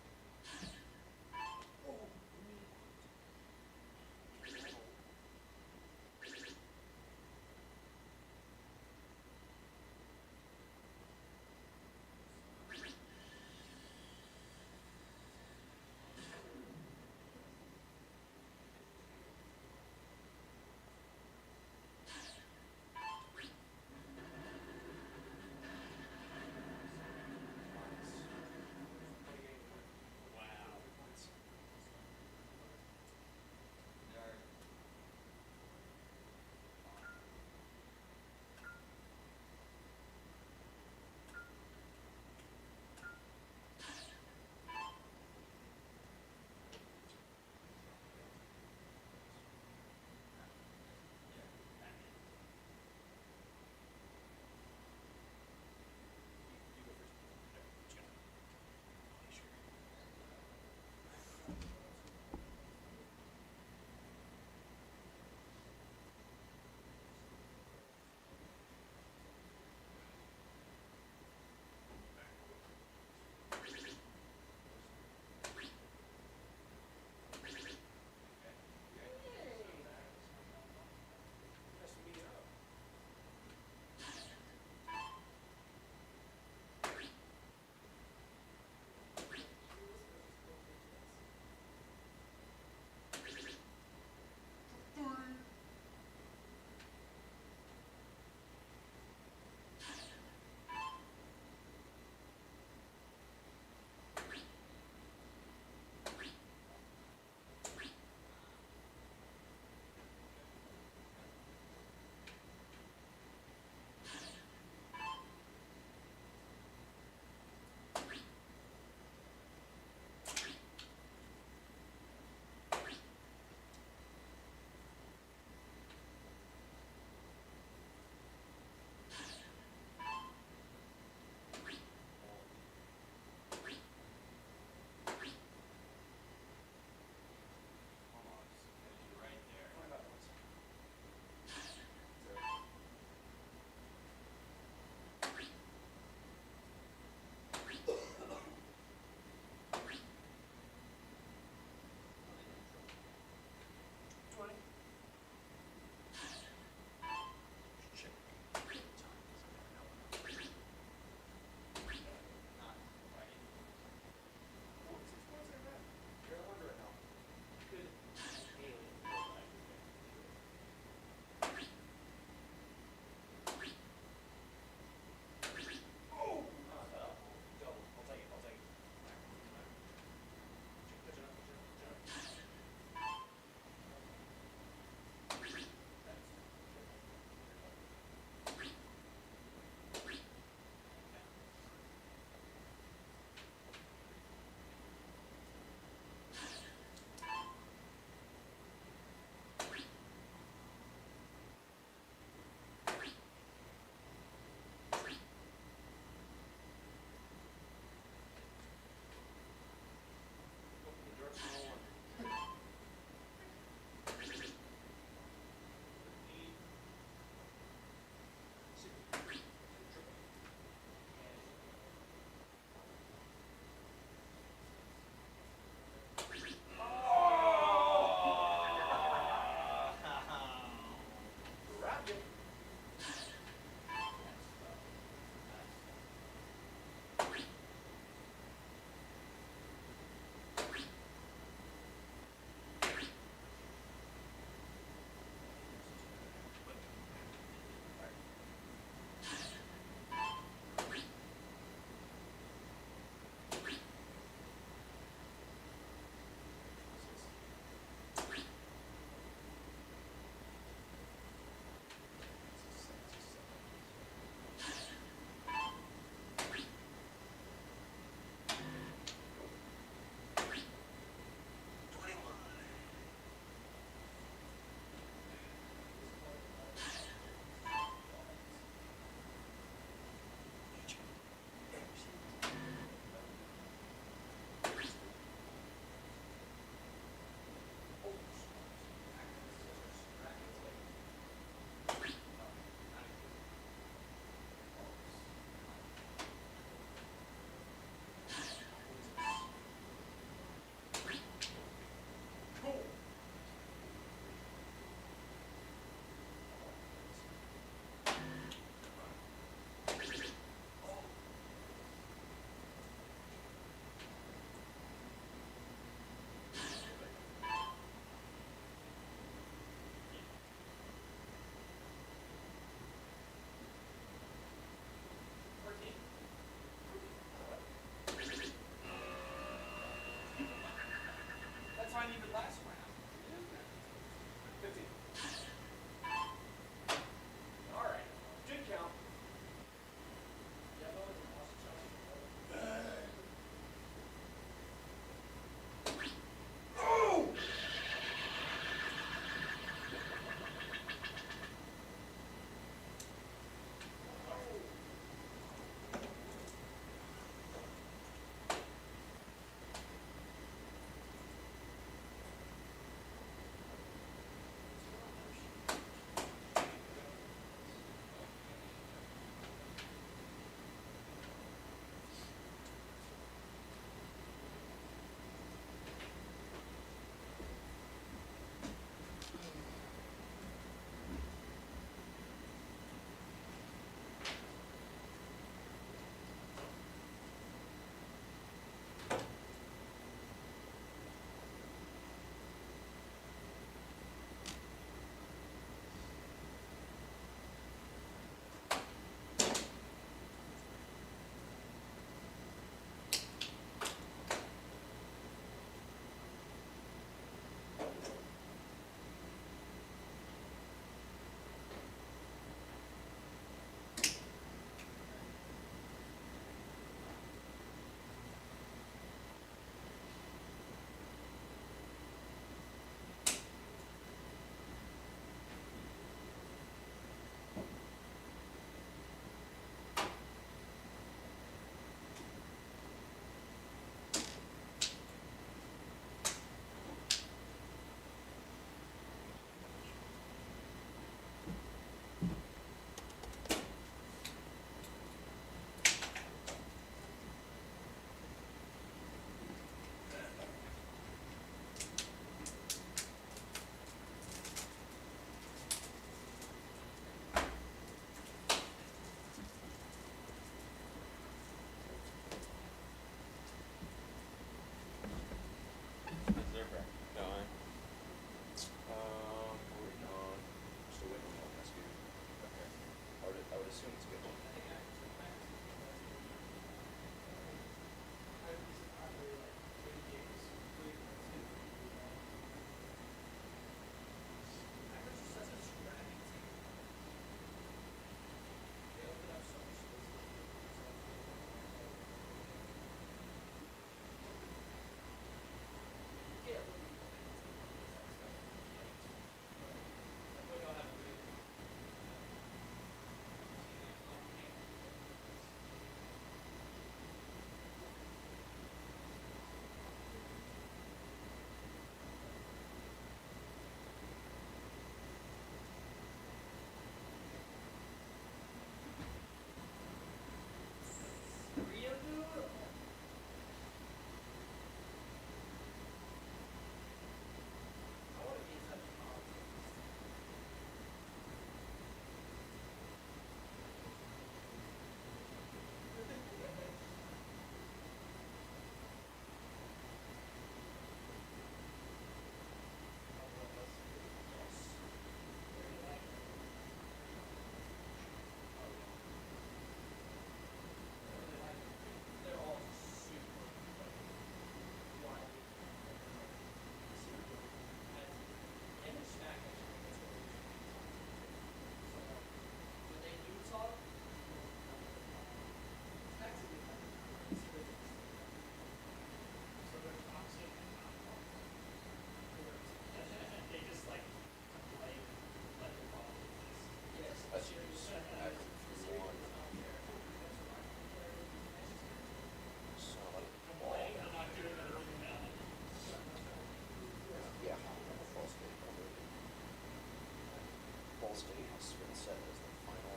It's been set as the final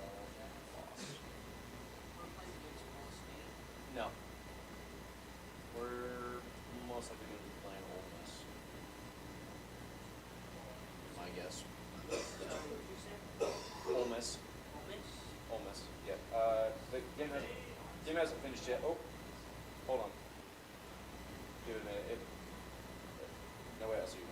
boss. No. We're most likely going to be playing Ole Miss. My guess. Ole Miss. Ole Miss. Yeah. The game hasn't finished yet. Oh, hold on. Give it a minute. No way. I'll see you.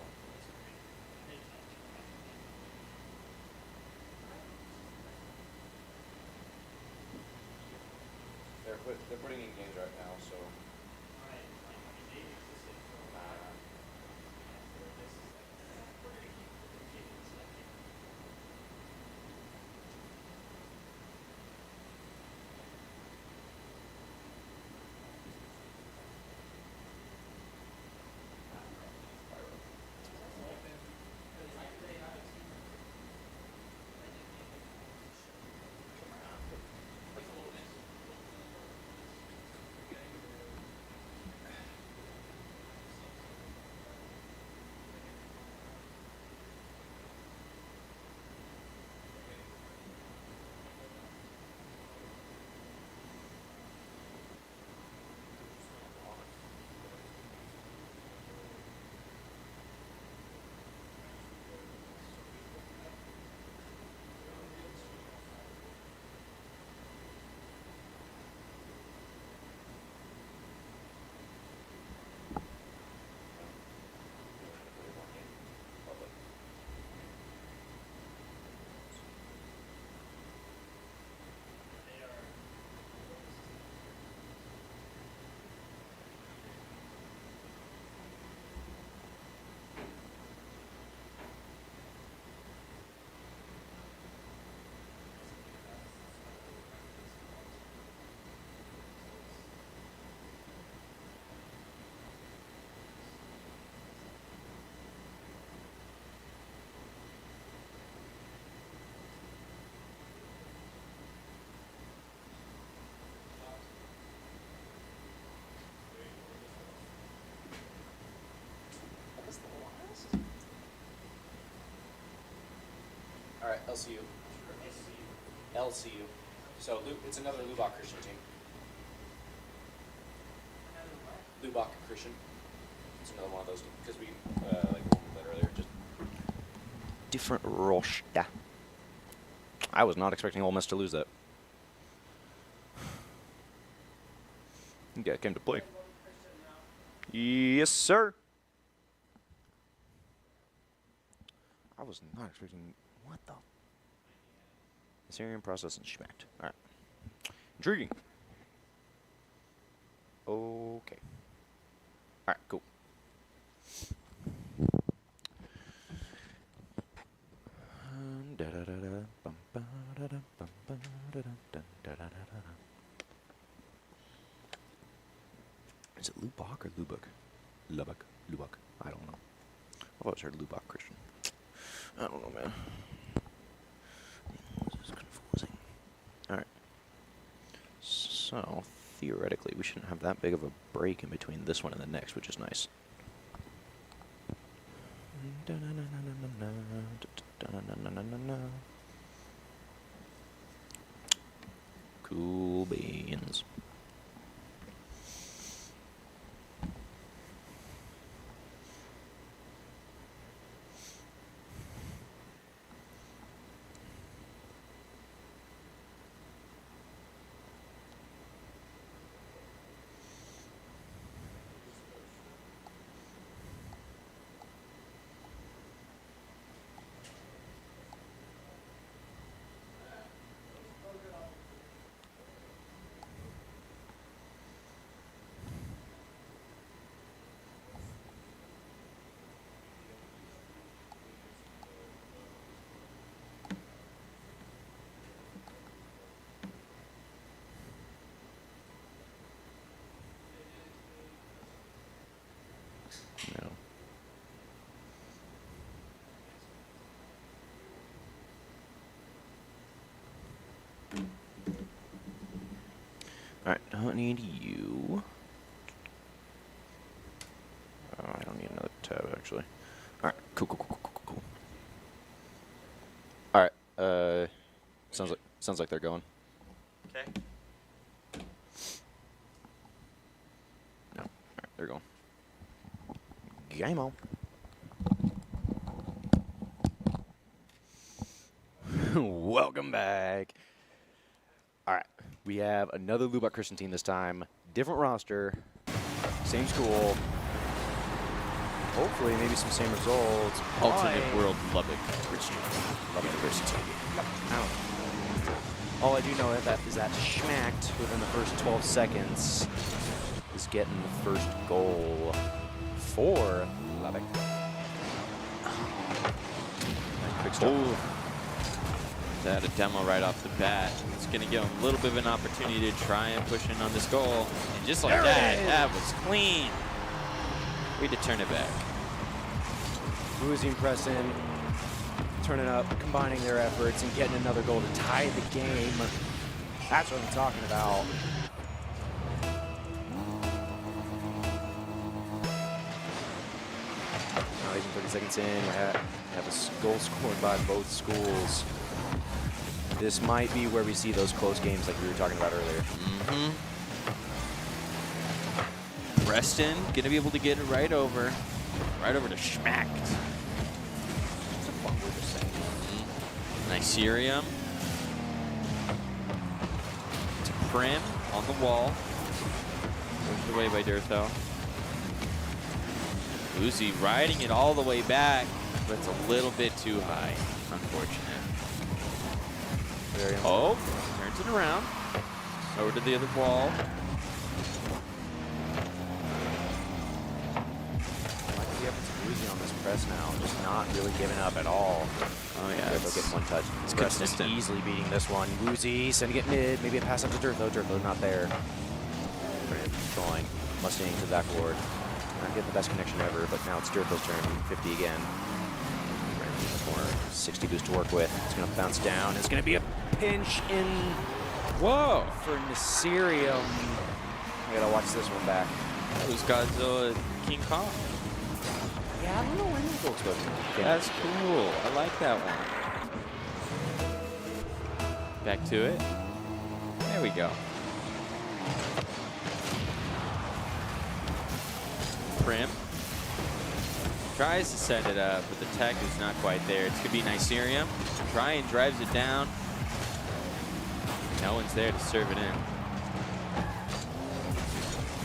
They're putting in games right now, so. All right, LCU. LCU. So it's another Lubbock Christian team. Lubbock Christian. It's another one of those because we like what we played earlier. Just different roster. I was not expecting Ole Miss to lose that. Yeah, came to play. Yes, sir. I was not expecting. What the? Syrian process and schmacked. All right. Intriguing. Okay. All right. Cool. Is it Lubbock or Lubbock? Lubbock. Lubbock. I don't know. I've always heard Lubbock Christian. I don't know, man. This is confusing. Alright. So, theoretically, we shouldn't have that big of a break in between this one and the next, which is nice. Cool beans. No. Alright, don't need you. Oh, I don't need another tab, actually. Alright, cool. Alright, Sounds like they're going. Okay. No, all right, they're going. Game on. Welcome back. All right, we have another Lubbock Christian team this time. Different roster, same school. Hopefully, maybe some same results. Alternate world Lubbock Christian. Lubbock Christian. All I do know is that Schmacked within the first 12 seconds is getting the first goal for Lubbock. Quick start. Oh. That a demo right off the bat. It's going to give him a little bit of an opportunity to try and push in on this goal. And just like that was clean. Way to turn it back. Woozy and Preston turning up, combining their efforts, and getting another goal to tie the game. That's what I'm talking about. Not even 30 seconds in, we have a goal scored by both schools. This might be where we see those close games like we were talking about earlier. Preston gonna be able to get it right over to Schmacked. That's a fun word to say. Nicerium to Prim on the wall. Pushed away by Durtho. Uzi riding it all the way back, but it's a little bit too high. Unfortunate. Oh, turns it around. Over to the other wall. I like the efforts of Uzi on this press now, just not really giving up at all. Oh yeah, They'll get one touch. It's Preston consistent. easily beating this one. Woozy sending it mid, maybe a pass up to Durtho. Durtho not there. Controlling Mustang to the backboard. Not getting the best connection ever, but now it's Durtho's turn. 50 again. Right in the corner. 60 boost to work with. It's going to bounce down. It's going to be a pinch in. Whoa! For Nicerium. I gotta watch this one back. Who's Godzilla King Kong? Yeah, I don't know when the goal explosion. That's cool. I like that one. Back to it. There we go. Prim tries to set it up, but the tech is not quite there. It's gonna be Nicerium. Ryan drives it down. No one's there to serve it in.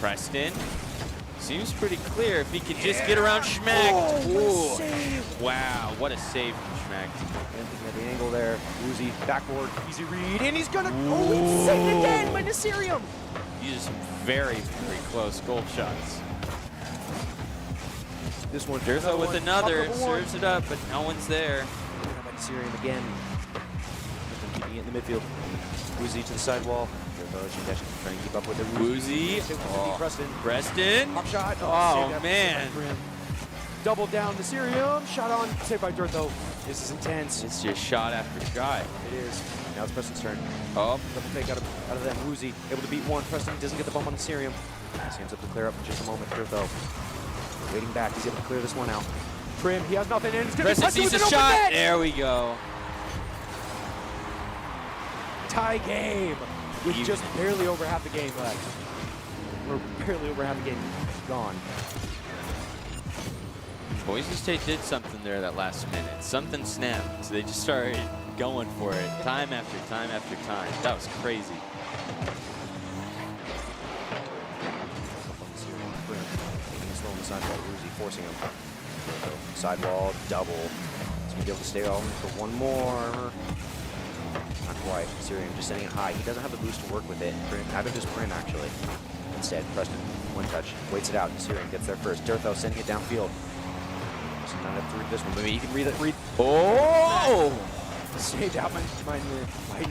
Preston seems pretty clear if he can just get around Schmacked. Oh, what a save. Wow, what a save from Schmacked. At the angle there, Woozy backboard, easy read, and he's gonna. Oh, it's saved again by Nicerium. These are some very, very close goal shots. This one, Durtho with another, Top serves it up, but no one's there. By Nicerium again. Keeping it in the midfield. Woozy to the sidewall. Trying to keep up with the Woozy. Oh. Preston. Pop shot. Oh, saved man. Double down to Nicerium. Shot on. Saved by Durtho. This is intense. It's just shot after shot. It is. Now it's Preston's turn. Oh. Double fake out of them. Woozy able to beat one. Preston doesn't get the bump on Nicerium. Ends up to clear up in just a moment. Durtho waiting back. He's able to clear this one out. Prim, he has nothing, and it's going to be Preston sees a shot. There we go. Tie game with just barely over half the game left. Or barely over half the game gone. Boise State did something there that last minute. Something snapped. So they just started going for it time after time after time. That was crazy. Sidewall, Uzi forcing him. Sidewall, double. He's gonna be able to stay on for one more. Not quite. Nicerium just sending it high. He doesn't have the boost to work with it. Have him just Prim actually. Instead, Preston, one touch, waits it out. Nicerium gets there first. Durtho sending it downfield. So not have to read this one. Maybe you can read it. Oh! Saved out by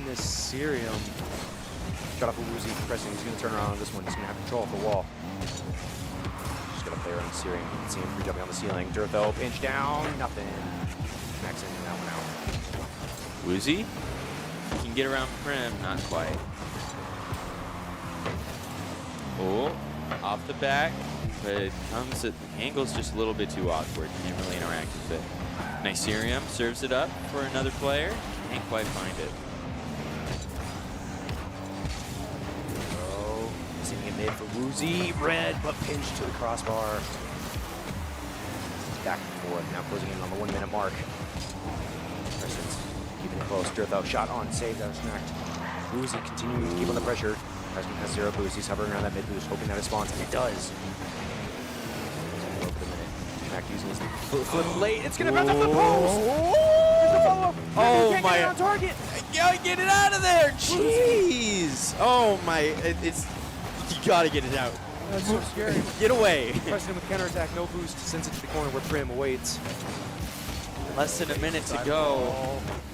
Nicerium. Shot off a Woozy. Preston, he's gonna turn around on this one. He's gonna have control of the wall. Got a player on Nicerium. You can see him free jumping on the ceiling. Durtho pinch down, nothing. Max in that one out. Woozy can get around Prim, not quite. Oh, off the back, but it comes at the angle's just a little bit too awkward. Can't really interact with it. Nicerium serves it up for another player. Can't quite find it. Mid for Woozy. Red, but pinched to the crossbar. Back and forth. Now closing in on the 1 minute mark. Preston's keeping it close. Dirtho shot on, saved, out of smacked. Woozy continuing to keep on the pressure. Preston has 0 boost. He's hovering around that mid boost, hoping that it spawns, and it does. Over the minute. Schmack using his flip late. It's gonna bounce off the post. There's the follow-up. Oh Can't my! get it on target. Get it out of there! Jeez! Oh my! It's you gotta get it out. That's so scary. Get away! Preston with counterattack, no boost, sends it to the corner where Prim awaits. Less than a minute to go.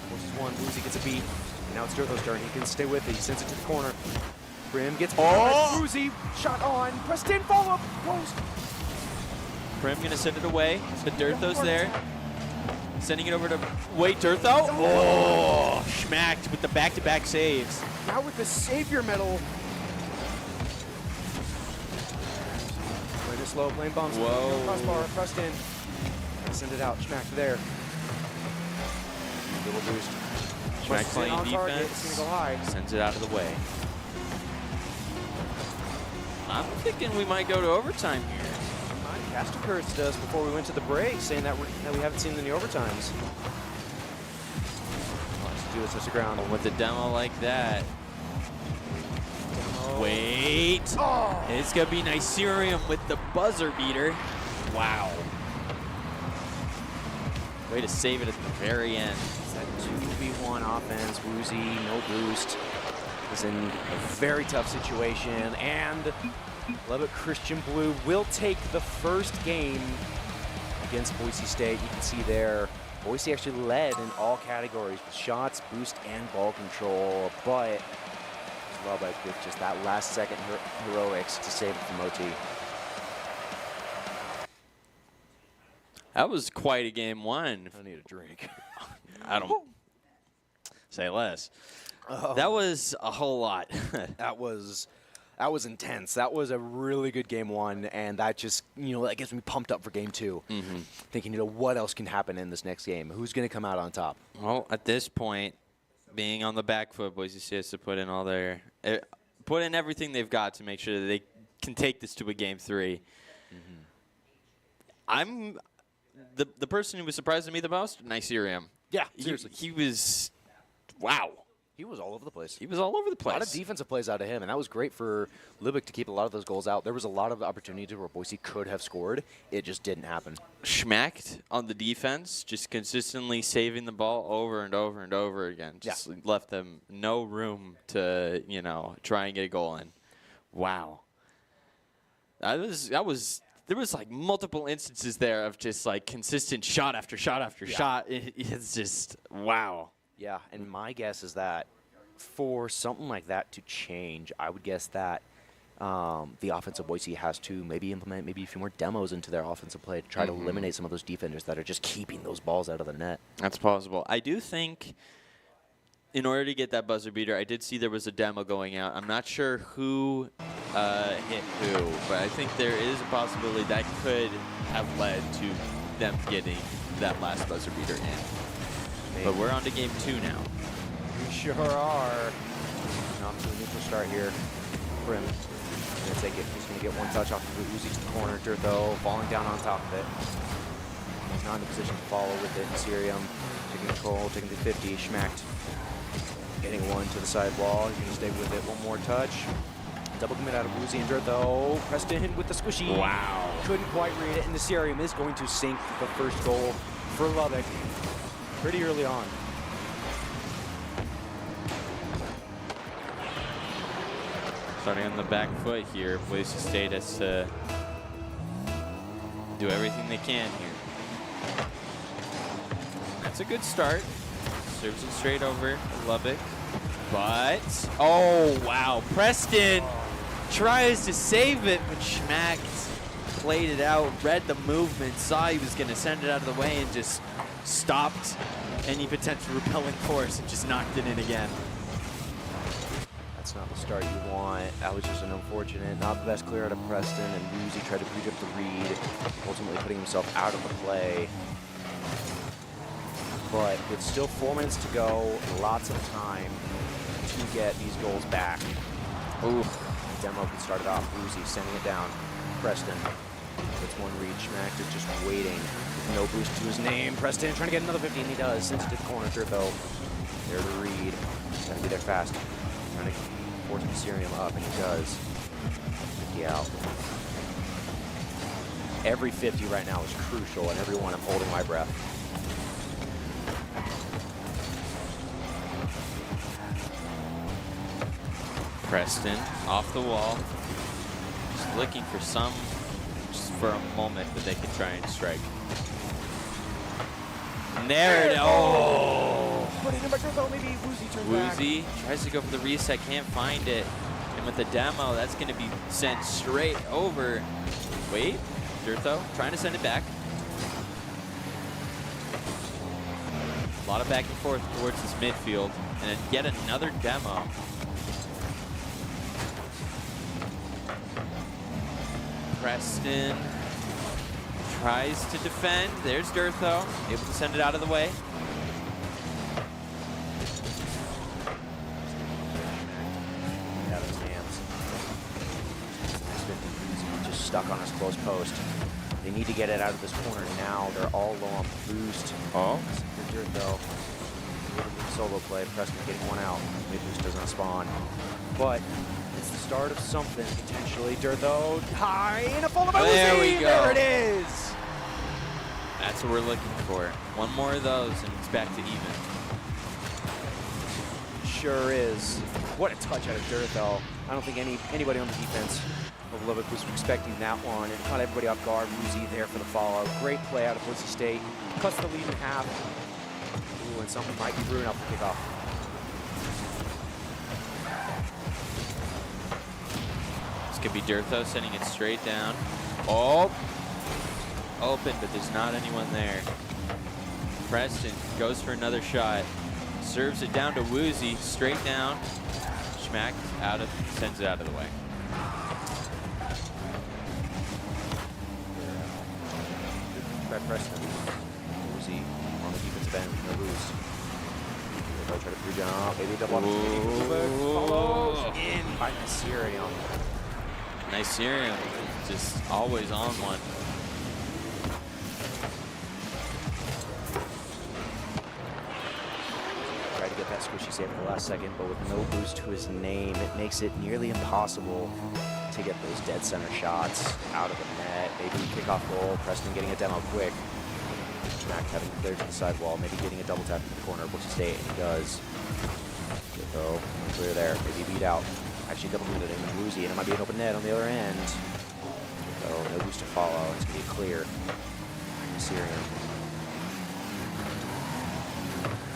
Forces one, Woozy gets a beat. And now it's Dirtho's turn. He can stay with it. He sends it to the corner. Prim gets Woozy shot on. Preston follow up close. Prim gonna send it away. The Dirtho's there. Sending it over to Dirtho. Oh, schmacked with the back-to-back saves. Now with the Savior medal. Playing it slow, playing bumps. Whoa. Crossbar, Preston. Send it out. Schmack there. Little boost. Schmack playing on target. defense. It's gonna go high. Sends it out of the way. I'm thinking we might go to overtime here. Cast encouraged us before we went to the break, saying that we haven't seen any overtimes. Let's do it, touch the ground. With a demo like that. Wait. Oh. It's going to be Nicerium with the buzzer beater. Wow. Way to save it at the very end. It's that 2v1 offense. Woozy, no boost. Is in a very tough situation, and Lubbock Christian Blue will take the first game against Boise State. You can see there, Boise actually led in all categories with shots, boost, and ball control, but Lubbock with just that last second heroics to save it from OT. That was quite a game one. I need a drink. I don't say less. That was a whole lot. That was intense. That was a really good game one, and that just, that gets me pumped up for game two. Thinking, what else can happen in this next game? Who's going to come out on top? Well, at this point, being on the back foot, Boise State has to put in put in everything they've got to make sure that they can take this to a game three. I'm the person who was surprising me the most, Nicerium. Yeah, seriously. He was, wow. He was all over the place. He was all over the place. A lot of defensive plays out of him, and that was great for Lubbock to keep a lot of those goals out. There was a lot of opportunities where Boise could have scored. It just didn't happen. Schmacked on the defense, just consistently saving the ball over and over and over again. Just left them no room to, try and get a goal in. Wow. There was like multiple instances there of just like consistent shot after shot after shot. It's just, wow. Yeah, and my guess is that for something like that to change, I would guess that the offense of Boise has to maybe implement a few more demos into their offensive play to try to eliminate some of those defenders that are just keeping those balls out of the net. That's possible. I do think in order to get that buzzer beater, I did see there was a demo going out. I'm not sure who hit who, but I think there is a possibility that could have led to them getting that last buzzer beater in. But we're on to game two now. We sure are. Off to a neutral start here. Prim gonna take it. He's gonna get one touch off the Uzi to the corner. Dirtho falling down on top of it. He's not in a position to follow with it. Nicerium taking control, taking the 50. Schmacked. Getting one to the side wall. He's gonna stay with it. One more touch. Double commit out of Woozy and Dirtho. Preston with the squishy. Wow. Couldn't quite read it. And Nicerium is going to sink the first goal for Lubbock pretty early on. Starting on the back foot here, Boise State has to do everything they can here. That's a good start. Serves it straight over to Lubbock. But, oh, wow. Preston tries to save it, but Schmack played it out, read the movement, saw he was going to send it out of the way, and just stopped any potential repelling force and just knocked it in again. That's not the start you want. That was just an unfortunate, not the best clear out of Preston, and Woozy tried to bridge up the read, ultimately putting himself out of the play. But with still 4 minutes to go, lots of time to get these goals back. Ooh. Demo can start it off. Uzi sending it down. Preston gets one reach. Max is just waiting. No boost to his name. Preston trying to get another 50, and he does. Sends it to the corner. Third though. There to Reed. He's going to be there fast. Trying to force Mysterium up, and he does. 50 out. Every 50 right now is crucial, and every one I'm holding my breath. Preston off the wall, just looking for just for a moment that they can try and strike. And there it, oh! Putting him back though, maybe Woozy turns back. Woozy tries to go for the reset, can't find it. And with the demo, that's going to be sent straight over. Wait, Dirtho trying to send it back. A lot of back and forth towards this midfield. And then yet another demo. Preston tries to defend. There's Dirtho, able to send it out of the way. Out of his hands. Just stuck on his close post. They need to get it out of this corner now. They're all low on boost. Oh. Dirtho. Solo play. Preston getting one out. Mid boost doesn't spawn. But it's the start of something, potentially. Dirtho high and a follow by There we go. There it is. That's what we're looking for. One more of those and it's back to even. Sure is. What a touch out of Dirtho. I don't think anybody on the defense of Lubbock was expecting that one. It caught everybody off guard. Woozy there for the follow. Great play out of Boise State. Cuts the lead in half. Ooh, and something might be brewing up for kickoff. Could be Dirtho sending it straight down. Oh, open, but there's not anyone there. Preston goes for another shot. Serves it down to Woozy, straight down. Schmack sends it out of the way. Preston, Woozy on the defensive end, no boost. They'll try to pre-jump, maybe double up. Follows in by Mysterium. Mysterium, just always on one. Tried to get that squishy save at the last second, but with no boost to his name, it makes it nearly impossible to get those dead center shots out of the net. Maybe kickoff goal, Preston getting a demo quick. Schmack having cleared to the sidewall, maybe getting a double tap in the corner of Boise State, and he does. Go clear there, maybe beat out. Actually double booted in Woozy, and it might be an open net on the other end. So no boost to follow. It's gonna be a clear. Mysterium.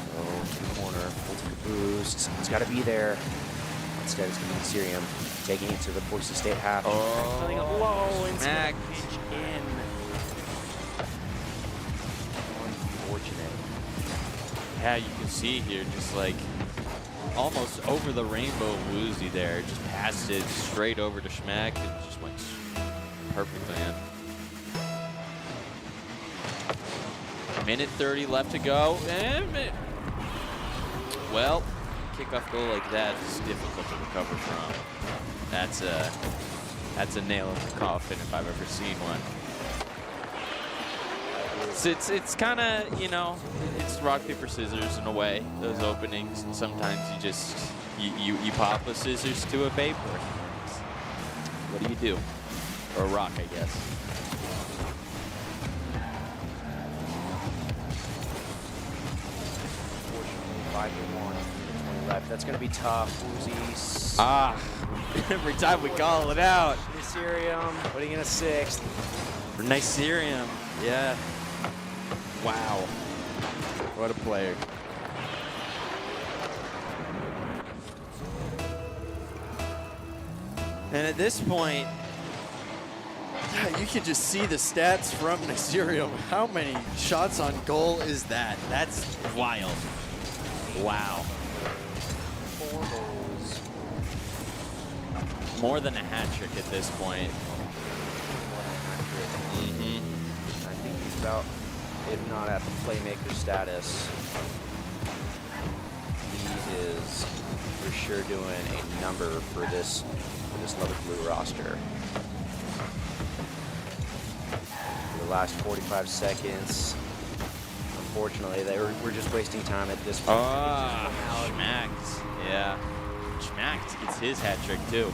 So to the corner, full to the boost. Someone's got to be there. Instead, it's gonna be Mysterium taking it to the Boise State half. Filling it low and Smack. pinch in. Unfortunate. Yeah, you can see here, just like almost over the rainbow Woozy there. Just passed it straight over to Schmack and just went perfectly in. Minute 30 left to go. Well, kickoff goal like that is difficult to recover from. That's a nail in the coffin if I've ever seen one. So it's kind of, you know, it's rock, paper, scissors in a way, those openings. And sometimes you just, you pop a scissors to a paper. What do? Or a rock, I guess. Unfortunately, 5-1, 20 left. That's going to be tough. Woozy. Ah, every time we call it out. Mysterium putting in a 6th. For Mysterium, yeah. Wow. What a player. And at this point, You can just see the stats from Mysterium. How many shots on goal is that? that's wild. Wow. 4 goals. More than a hat trick at this point. I think he's about, if not at the playmaker status, he is for sure doing a number for this for this Lubbock Blue roster. The last 45 seconds. Unfortunately, we're just wasting time at this point. Oh, schmacked. Yeah. Schmacked gets his hat trick, too.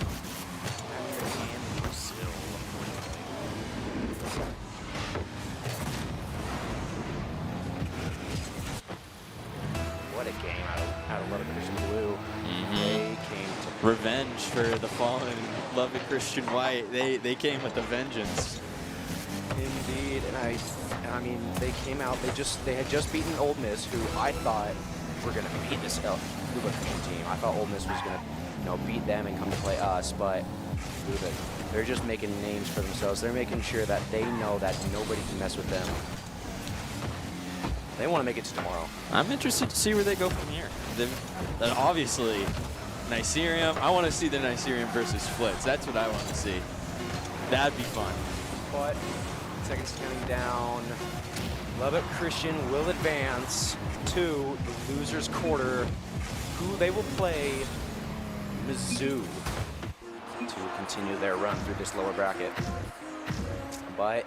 What a game out of Lubbock Christian Blue. They came to Revenge for the fallen Lubbock Christian White. They came with a vengeance. Indeed, and I mean, they came out. They had just beaten Ole Miss, who I thought were going to beat this Lubbock Christian team. I thought Ole Miss was going to, beat them and come to play us, but Lubbock, they're just making names for themselves. They're making sure that they know that nobody can mess with them. They want to make it to tomorrow. I'm interested to see where they go from here. Then obviously, Nicerium. I want to see the Nicerium versus Flitz. That's what I want to see. That'd be fun. But seconds counting down. Lubbock Christian will advance to the loser's quarter, who they will play Mizzou to continue their run through this lower bracket. But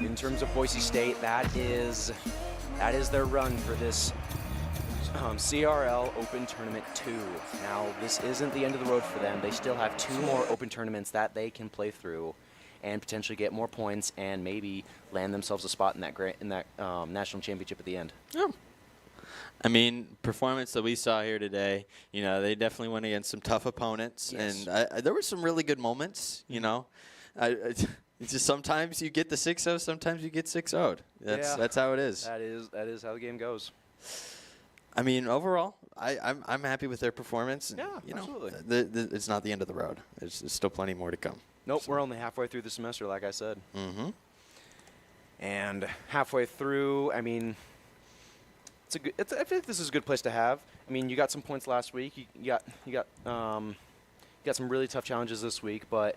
in terms of Boise State, that is their run for this CRL Open Tournament 2. Now, this isn't the end of the road for them. They still have 2 more open tournaments that they can play through and potentially get more points and maybe land themselves a spot in that national championship at the end. Yeah. I mean, performance that we saw here today, they definitely went against some tough opponents. Yes. And there were some really good moments, It's just sometimes you get the 6-0, sometimes you get 6-0'd. That's how it is. That is how the game goes. I mean, overall, I'm happy with their performance. Yeah, absolutely. It's not the end of the road. There's still plenty more to come. Nope, we're only halfway through the semester, like I said. Mm-hmm. And halfway through, I mean, I think this is a good place to have. I mean, you got some points last week. You got some really tough challenges this week, but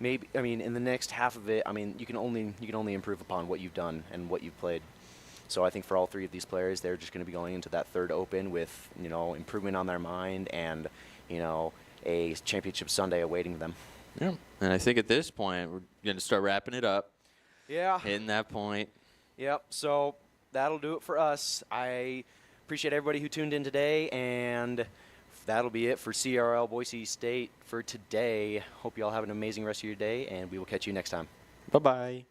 maybe, I mean, in the next half of it, I mean, you can only improve upon what you've done and what you've played. So I think for all 3 of these players, they're just going to be going into that third open with, improvement on their mind and, a championship Sunday awaiting them. Yeah. And I think at this point, we're going to start wrapping it up. Yeah. Hitting that point. Yep. So that'll do it for us. I appreciate everybody who tuned in today, and that'll be it for CRL Boise State for today. Hope you all have an amazing rest of your day, and we will catch you next time. Bye-bye.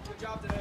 Good job today.